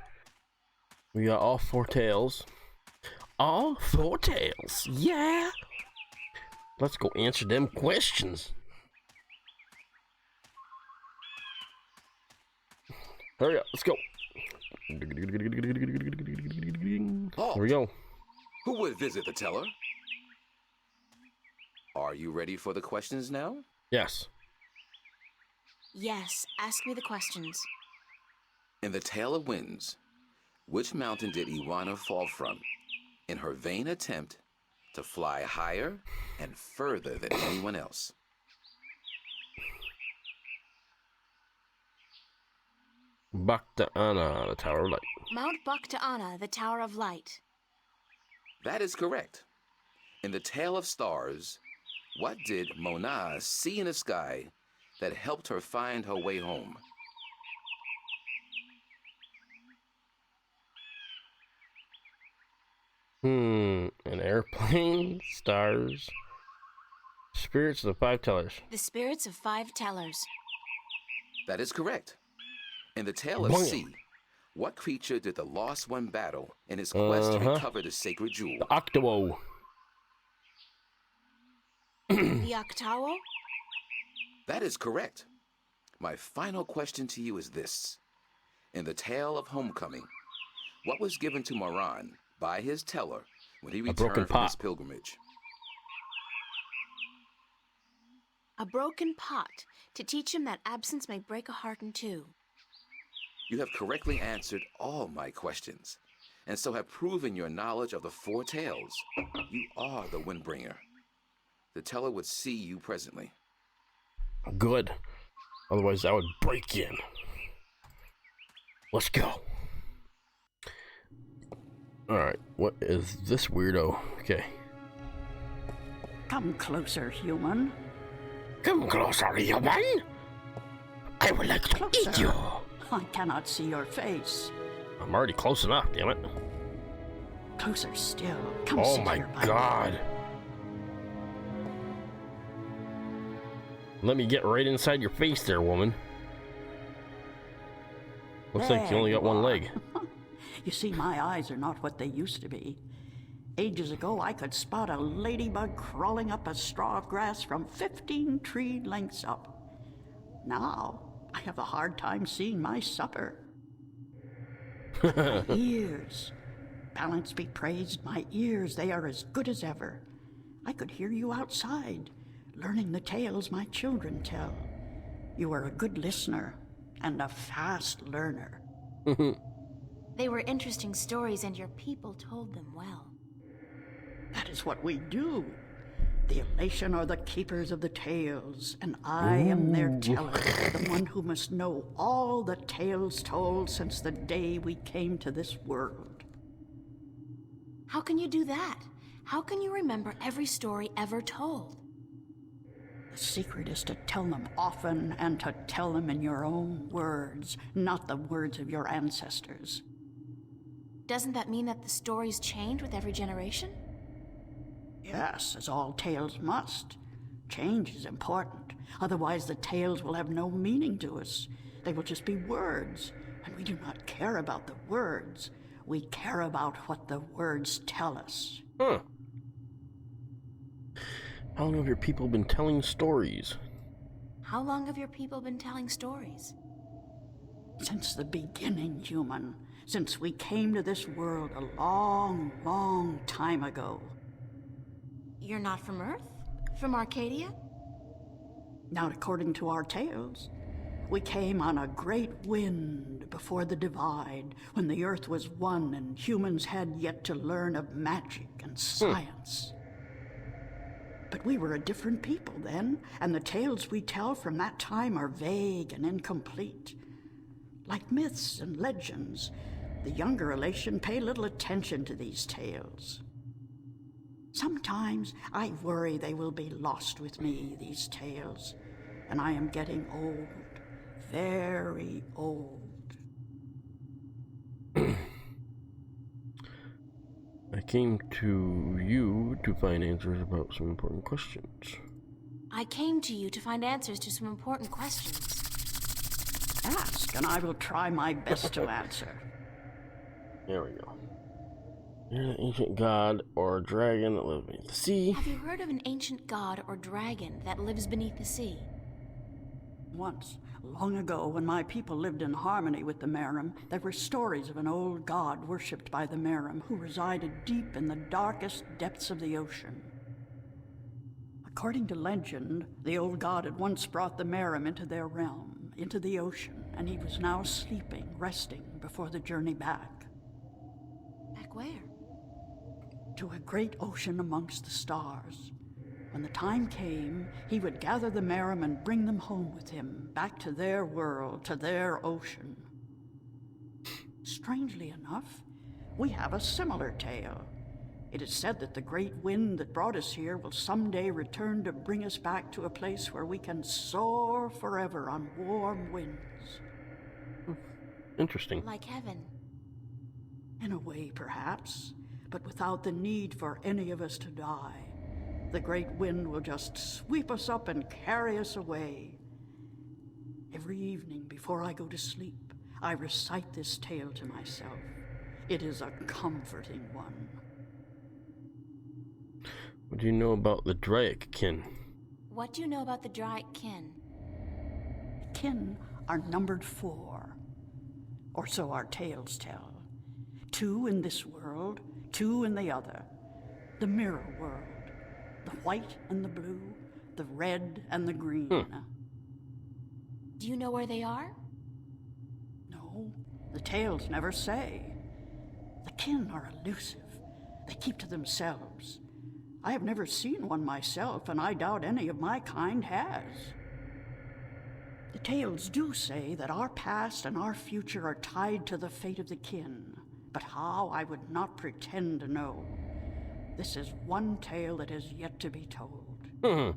B: We got all 4 tails. All 4 tails, yeah! Let's go answer them questions. Hurry up, let's go.
D: Halt.
B: Here we go.
J: Who would visit the teller? Are you ready for the questions now?
B: Yes.
C: Yes, ask me the questions.
J: In the Tale of Winds, which mountain did Iwana fall from in her vain attempt to fly higher and further than anyone else?
B: Bakta'ana, the Tower of Light.
C: Mount Bakta'ana, the Tower of Light.
J: That is correct. In the Tale of Stars, what did Mona see in the sky that helped her find her way home?
B: An airplane, stars, spirits of the 5 tellers.
C: The spirits of 5 tellers.
J: That is correct. In the Tale of
B: Bam.
J: Sea, what creature did the Lost One battle in his quest to recover the sacred jewel?
B: The Octowo.
C: The Octawo?
J: That is correct. My final question to you is this. In the Tale of Homecoming, what was given to Moran by his teller when he
B: broken
J: returned from his
B: pot.
J: pilgrimage?
C: A broken pot, to teach him that absence may break a heart in 2.
J: You have correctly answered all my questions, and so have proven your knowledge of the 4 tales. You are the Windbringer. The teller would see you presently.
B: Good. Otherwise, I would break in. Let's go. Alright, what is this weirdo? Okay.
K: Come closer, human.
B: Come closer, human. I would like to eat you.
K: I cannot see your face.
B: I'm already close enough, damn it.
K: Closer still. Come
B: Oh
K: sit
B: my
K: here by me.
B: god. Let me get right inside your face there, woman. Looks like you only got one leg.
K: You see, my eyes are not what they used to be. Ages ago, I could spot a ladybug crawling up a straw of grass from 15 tree lengths up. Now, I have a hard time seeing my supper. My ears. Balance be praised, my ears, they are as good as ever. I could hear you outside, learning the tales my children tell. You are a good listener and a fast learner.
C: They were interesting stories, and your people told them well.
K: That is what we do. The elation are the keepers of the tales, and I am their teller, the one who must know all the tales told since the day we came to this world.
C: How can you do that? How can you remember every story ever told?
K: The secret is to tell them often and to tell them in your own words, not the words of your ancestors.
C: Doesn't that mean that the stories change with every generation?
K: Yes, as all tales must. Change is important. Otherwise, the tales will have no meaning to us. They will just be words, and we do not care about the words. We care about what the words tell us.
B: Huh. How long have your people been telling stories?
C: How long have your people been telling stories?
K: Since the beginning, human. Since we came to this world a long, long time ago.
C: You're not from Earth? From Arcadia?
K: Not according to our tales. We came on a great wind before the divide, when the earth was one and humans had yet to learn of magic and science. But we were a different people then, and the tales we tell from that time are vague and incomplete. Like myths and legends, the younger elation pay little attention to these tales. Sometimes I worry they will be lost with me, these tales, and I am getting old. Very old.
B: I came to you to find answers about some important questions.
C: I came to you to find answers to some important questions.
K: Ask, and I will try my best to answer.
B: There we go. You're an ancient god or dragon that lives beneath the sea.
C: Have you heard of an ancient god or dragon that lives beneath the sea?
K: Once, long ago, when my people lived in harmony with the Merim, there were stories of an old god worshipped by the Merim who resided deep in the darkest depths of the ocean. According to legend, the old god had once brought the Merim into their realm, into the ocean, and he was now sleeping, resting before the journey back.
C: Back where?
K: To a great ocean amongst the stars. When the time came, he would gather the Merim and bring them home with him, back to their world, to their ocean. Strangely enough, we have a similar tale. It is said that the great wind that brought us here will someday return to bring us back to a place where we can soar forever on warm winds.
B: Interesting.
C: Like heaven.
K: In a way, perhaps, but without the need for any of us to die. The great wind will just sweep us up and carry us away. Every evening before I go to sleep, I recite this tale to myself. It is a comforting one.
B: What do you know about the Draic kin?
C: What do you know about the Draic kin?
K: Kin are numbered 4, or so our tales tell. 2 in this world, 2 in the other. The mirror world. The white and the blue, the red and the green.
C: Do you know where they are?
K: No, the tales never say. The kin are elusive. They keep to themselves. I have never seen one myself, and I doubt any of my kind has. The tales do say that our past and our future are tied to the fate of the kin, but how I would not pretend to know. This is one tale that has yet to be told.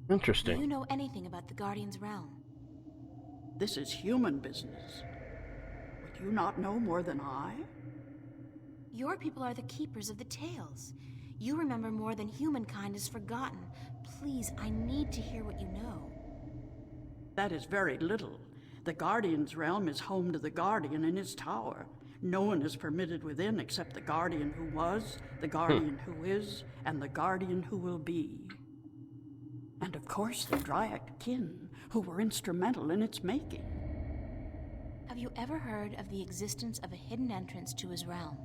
B: Interesting.
C: Do you know anything about the Guardian's realm?
K: This is human business. you not know more than I?
C: Your people are the keepers of the tales. You remember more than humankind has forgotten. Please, I need to hear what you know.
K: That is very little. The Guardian's realm is home to the Guardian in his tower. No one is permitted within except the Guardian who was, the Guardian who is, and the Guardian who will be. And of course the Dryad kin, who were instrumental in its making.
C: Have you ever heard of the existence of a hidden entrance to his realm?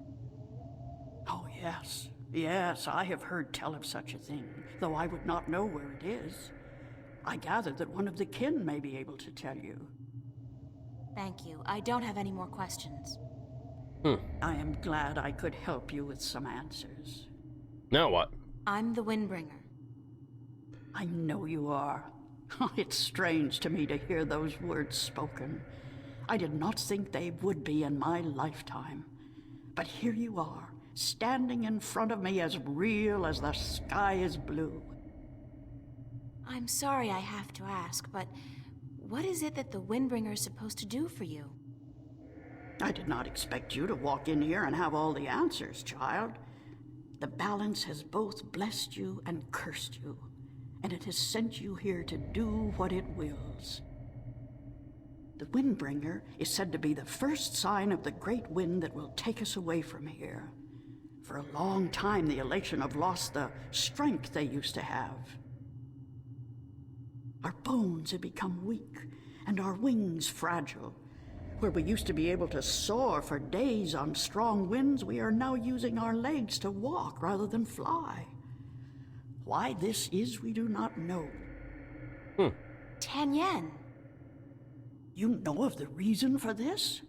K: Oh, yes. Yes, I have heard tell of such a thing, though I would not know where it is. I gather that one of the kin may be able to tell you.
C: Thank you. I don't have any more questions.
K: I am glad I could help you with some answers.
B: Now what?
C: I'm the Windbringer.
K: I know you are. It's strange to me to hear those words spoken. I did not think they would be in my lifetime. But here you are, standing in front of me as real as the sky is blue.
C: I'm sorry I have to ask, but what is it that the Windbringer is supposed to do for you?
K: I did not expect you to walk in here and have all the answers, child. The balance has both blessed you and cursed you, and it has sent you here to do what it wills. The Windbringer is said to be the first sign of the great wind that will take us away from here. For a long time, the Elation have lost the strength they used to have. Our bones have become weak, and our wings fragile. Where we used to be able to soar for days on strong winds, we are now using our legs to walk rather than fly. Why this is, we do not know.
C: 10 yen.
K: You know of the reason for this?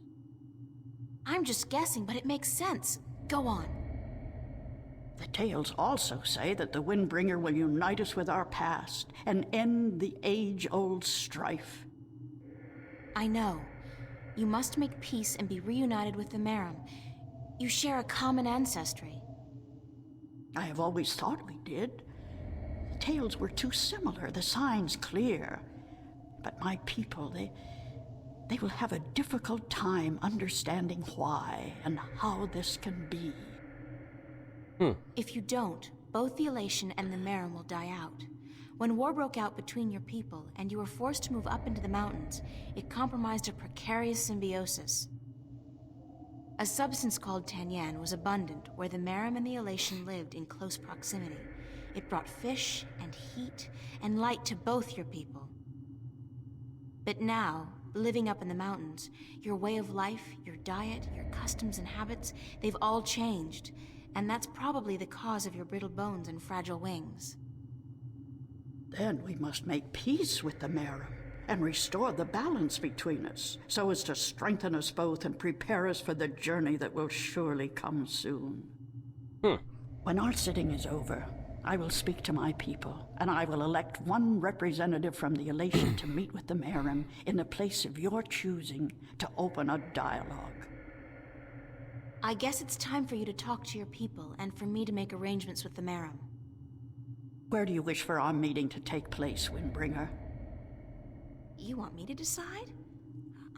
C: I'm just guessing, but it makes sense. Go on.
K: The tales also say that the Windbringer will unite us with our past and end the age-old strife.
C: I know. You must make peace and be reunited with the Merim. You share a common ancestry.
K: I have always thought we did. The tales were too similar, the signs clear. But my people, they will have a difficult time understanding why and how this can be.
C: If you don't, both the Elation and the Merim will die out. When war broke out between your people and you were forced to move up into the mountains, it compromised a precarious symbiosis. A substance called Tanyan was abundant where the Merim and the Elation lived in close proximity. It brought fish and heat and light to both your people. But now, living up in the mountains, your way of life, your diet, your customs and habits, they've all changed. And that's probably the cause of your brittle bones and fragile wings.
K: Then we must make peace with the Merim and restore the balance between us, so as to strengthen us both and prepare us for the journey that will surely come soon. When our sitting is over, I will speak to my people, and I will elect one representative from the Elation to meet with the Merim in the place of your choosing to open a dialogue.
C: I guess it's time for you to talk to your people and for me to make arrangements with the Merim.
K: Where do you wish for our meeting to take place, Windbringer?
C: You want me to decide?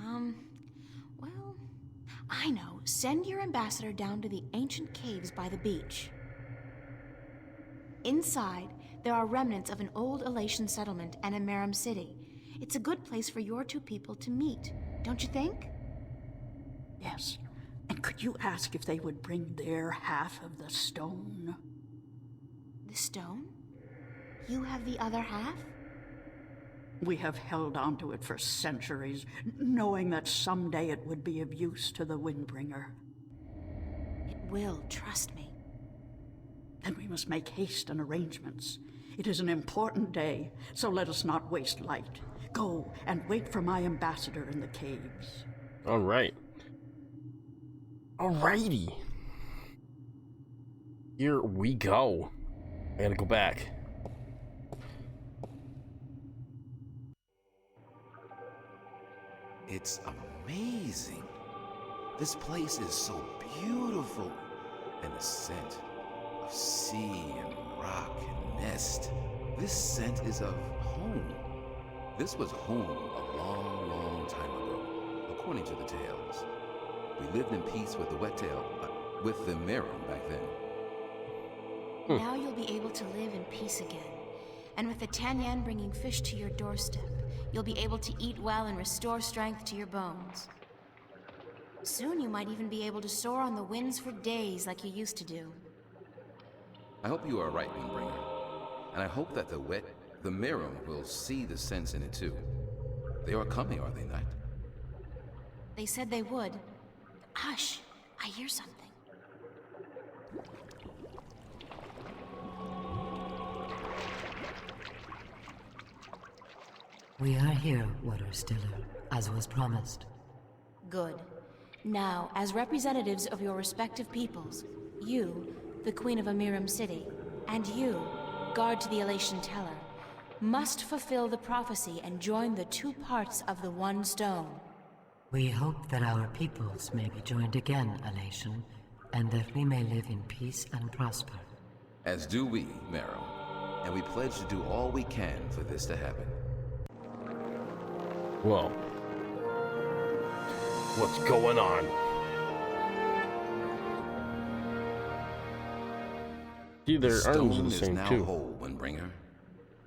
C: Well, I know. Send your ambassador down to the ancient caves by the beach. Inside, there are remnants of an old Elation settlement and a Merim city. It's a good place for your two people to meet, don't you think?
K: Yes. And could you ask if they would bring their half of the stone?
C: The stone? You have the other half?
K: We have held onto it for centuries, knowing that someday it would be of use to the Windbringer.
C: It will, trust me.
K: Then we must make haste and arrangements. It is an important day, so let us not waste light. Go and wait for my ambassador in the caves.
B: All right. Alrighty. Here we go. I gotta go back.
J: It's amazing. This place is so beautiful. And the scent of sea and rock and nest. This scent is of home. This was home a long, long time ago, according to the tales. We lived in peace with the Wet-tail, with the Mirum back then.
C: Now you'll be able to live in peace again. And with the Tanyan bringing fish to your doorstep, you'll be able to eat well and restore strength to your bones. Soon you might even be able to soar on the winds for days like you used to do.
J: I hope you are right, Windbringer. And I hope that the Mirum will see the sense in it too. They are coming, are they not?
C: They said they would. Hush, I hear something.
L: We are here, Water Stiller, as was promised.
C: Good. Now, as representatives of your respective peoples, you, the Queen of Amiram City, and you, guard to the Elation Teller, must fulfill the prophecy and join the two parts of the one stone.
L: We hope that our peoples may be joined again, Elation, and that we may live in peace and prosper.
J: As do we, Meryl. And we pledge to do all we can for this to happen.
B: Whoa. What's going on? See, their arms are the same
J: now
B: too.
J: Whole, Windbringer,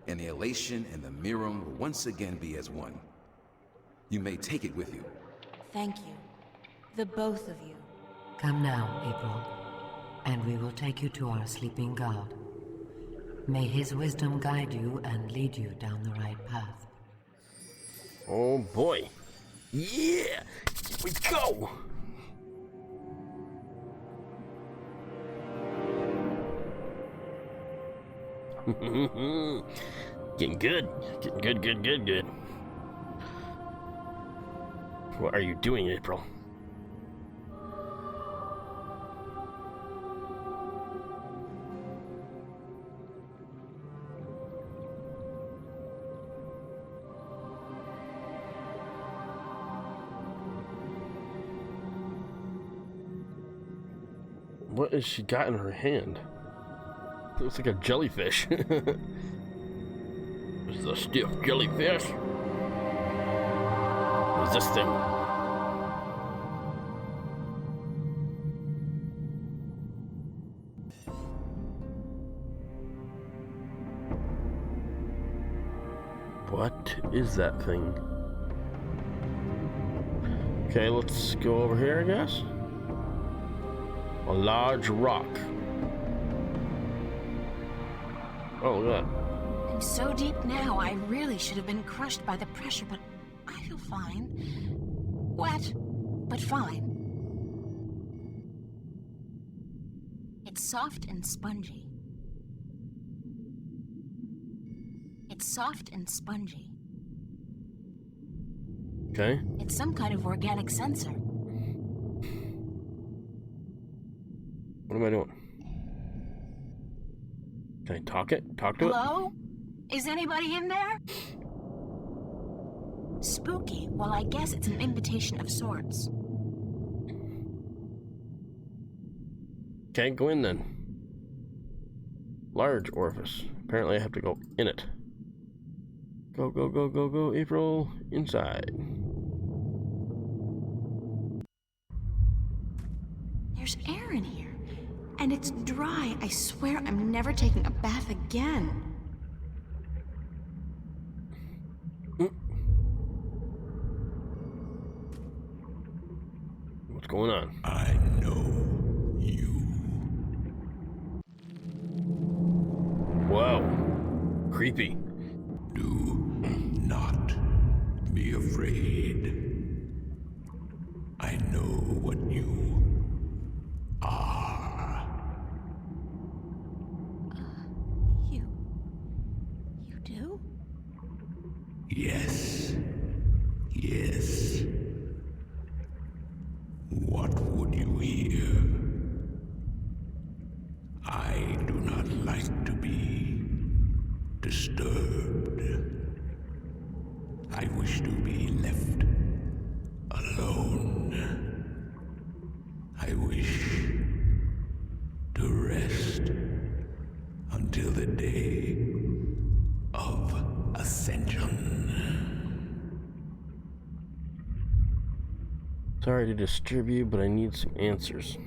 J: and the Elation and the Mirum will once again be as one. You may take it with you.
C: Thank you. The both of you.
L: Come now, April, and we will take you to our sleeping god. May his wisdom guide you and lead you down the right path.
B: Oh boy. Yeah! Here we go! Getting good. Getting good. What are you doing, April? What has she got in her hand? It looks like a jellyfish. This is a stiff jellyfish. What is this thing? What is that thing? Okay, let's go over here, I guess. A large rock. Oh, look at that.
C: I'm so deep now, I really should have been crushed by the pressure, but I feel fine. Wet, but fine. It's soft and spongy. It's soft and spongy.
B: Okay.
C: It's some kind of organic sensor.
B: What am I doing? Can I talk it? Talk to it?
C: Hello? Is anybody in there? Spooky. Well, I guess it's an invitation of sorts.
B: Okay, go in then. Large orifice. Apparently I have to go in it. Go, April. Inside.
C: There's air in here. And it's dry. I swear I'm never taking a bath again.
B: What's going on?
A: I know you.
B: Whoa. Creepy.
A: Do not be afraid. I know what you are.
C: You do?
A: Yes. Yes. What would you hear? I do not like to be disturbed. I wish to be left alone. I wish to rest until the day of ascension.
B: Sorry to disturb you, but I need some answers.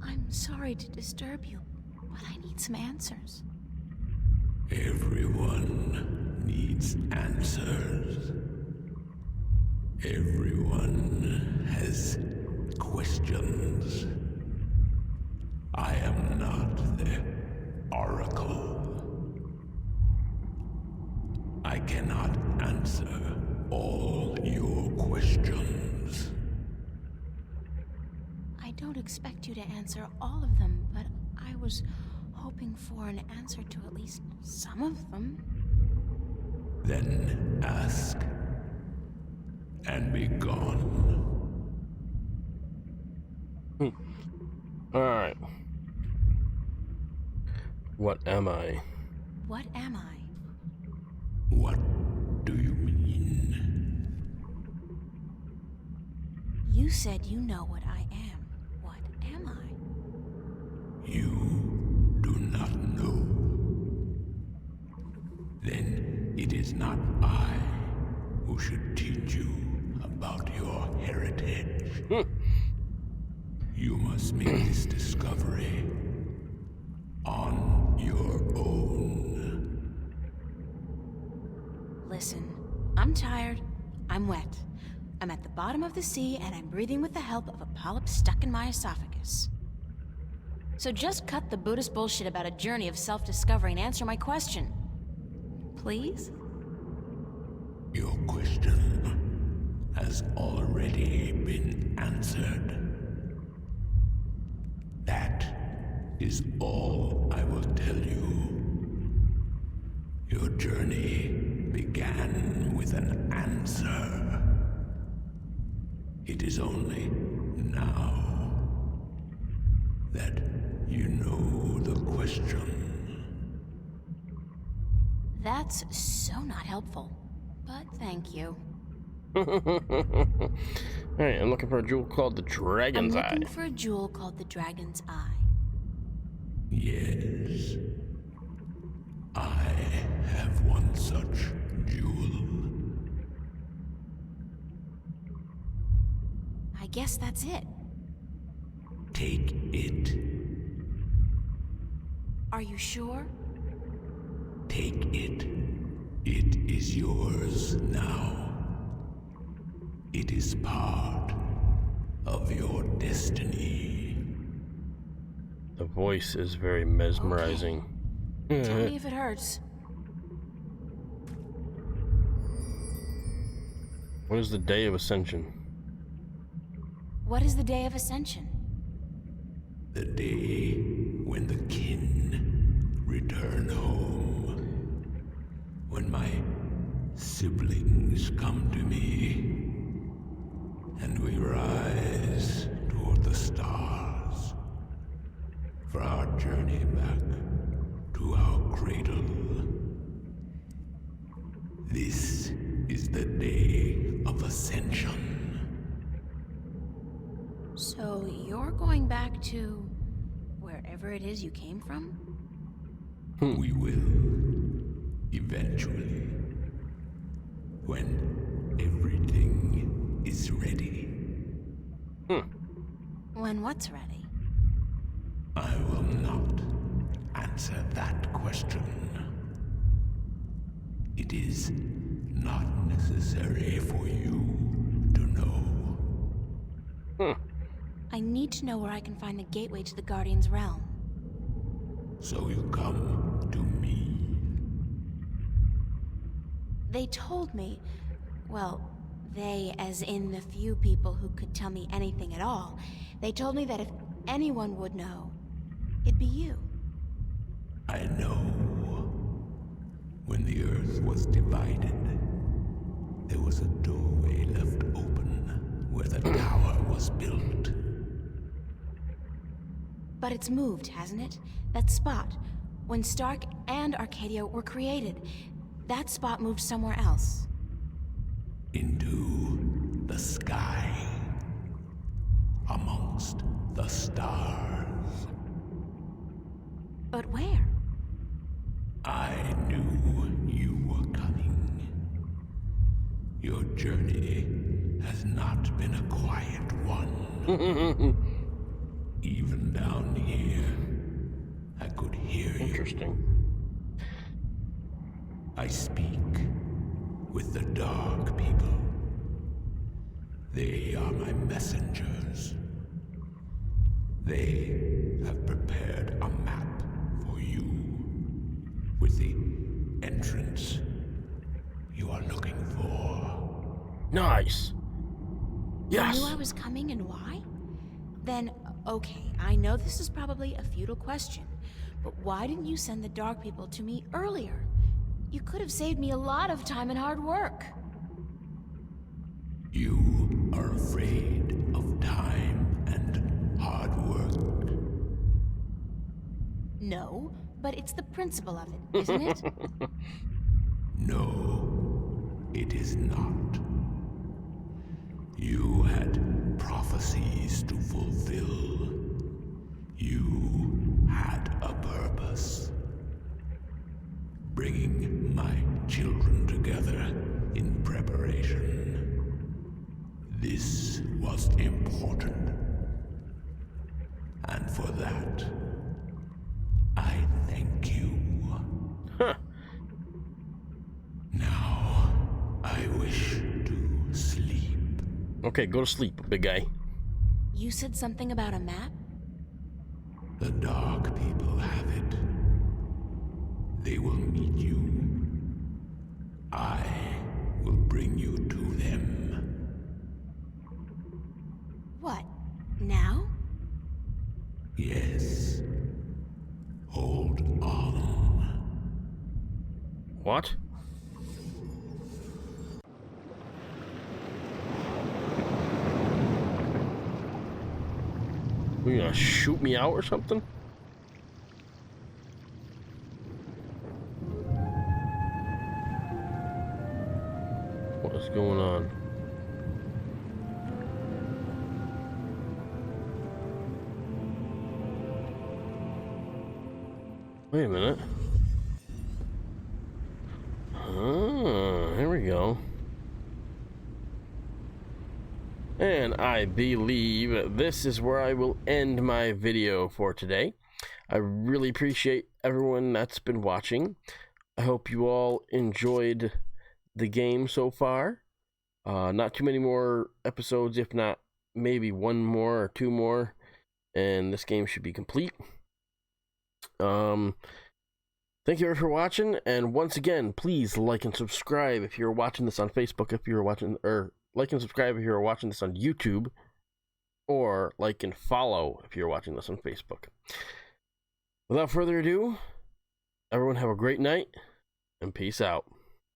C: I'm sorry to disturb you, but I need some answers.
A: Everyone needs answers. Everyone has questions. I am not the oracle. I cannot answer all your questions.
C: I don't expect you to answer all of them, but I was hoping for an answer to at least some of them.
A: Then ask and be gone.
B: Alright. What am I?
C: What am I?
A: What do you mean?
C: You said you know what I am. What am I?
A: You do not know. Then it is not I who should teach you about your heritage. You must make this discovery on your own.
C: Listen, I'm tired. I'm wet. I'm at the bottom of the sea, and I'm breathing with the help of a polyp stuck in my esophagus. So just cut the Buddhist bullshit about a journey of self-discovery and answer my question. Please?
A: Your question has already been answered. That is all I will tell you. Your journey began with an answer. It is only now that you know the question.
C: That's so not helpful, but thank you.
B: Alright, I'm looking for a jewel called the Dragon's Eye.
C: I'm looking for a jewel called the Dragon's Eye.
A: Yes, I have one such jewel.
C: I guess that's it.
A: Take it.
C: Are you sure?
A: Take it. It is yours now. It is part of your destiny.
B: The voice is very mesmerizing.
C: Okay. Tell me if it hurts.
B: What is the Day of Ascension?
C: What is the Day of Ascension?
A: The day when the kin return home. When my siblings come to me, and we rise toward the stars for our journey back to our cradle. This is the Day of Ascension.
C: So you're going back to wherever it is you came from?
A: We will, eventually, when everything is ready.
C: When what's ready?
A: I will not answer that question. It is not necessary for you to know.
C: I need to know where I can find the gateway to the Guardian's realm.
A: So you come to me.
C: They told me, well, they as in the few people who could tell me anything at all, they told me that if anyone would know, it'd be you.
A: I know. When the Earth was divided, there was a doorway left open where the tower was built.
C: But it's moved, hasn't it? That spot. When Stark and Arcadia were created, that spot moved somewhere else.
A: Into the sky. Amongst the stars.
C: But where?
A: I knew you were coming. Your journey has not been a quiet one. Even down here, I could hear you.
B: Interesting.
A: I speak with the dark people. They are my messengers. They have prepared a map for you with the entrance you are looking for.
B: Nice. Yes.
C: You knew I was coming and why? Then, okay, I know this is probably a futile question, but why didn't you send the dark people to me earlier? You could have saved me a lot of time and hard work.
A: You are afraid of time and hard work.
C: No, but it's the principle of it, isn't it?
A: No, it is not. You had prophecies to fulfill. You had a purpose. Bringing my children together in preparation. This was important. And for that, I thank you.
B: Huh.
A: Now, I wish to sleep.
B: Okay, go to sleep, big guy.
C: You said something about a map?
A: The dark people have it. They will meet you. I will bring you to them.
C: What, now?
A: Yes. Hold on.
B: What? You gonna shoot me out or something? What is going on? Wait a minute. Here we go. And I believe this is where I will end my video for today. I really appreciate everyone that's been watching. I hope you all enjoyed the game so far. Not too many more episodes, if not maybe one more or two more, and this game should be complete. Thank you for watching, and once again, please like and subscribe if you're watching this on Facebook, if you're watching, or like and subscribe if you're watching this on YouTube, or like and follow if you're watching this on Facebook. Without further ado, everyone have a great night, and peace out.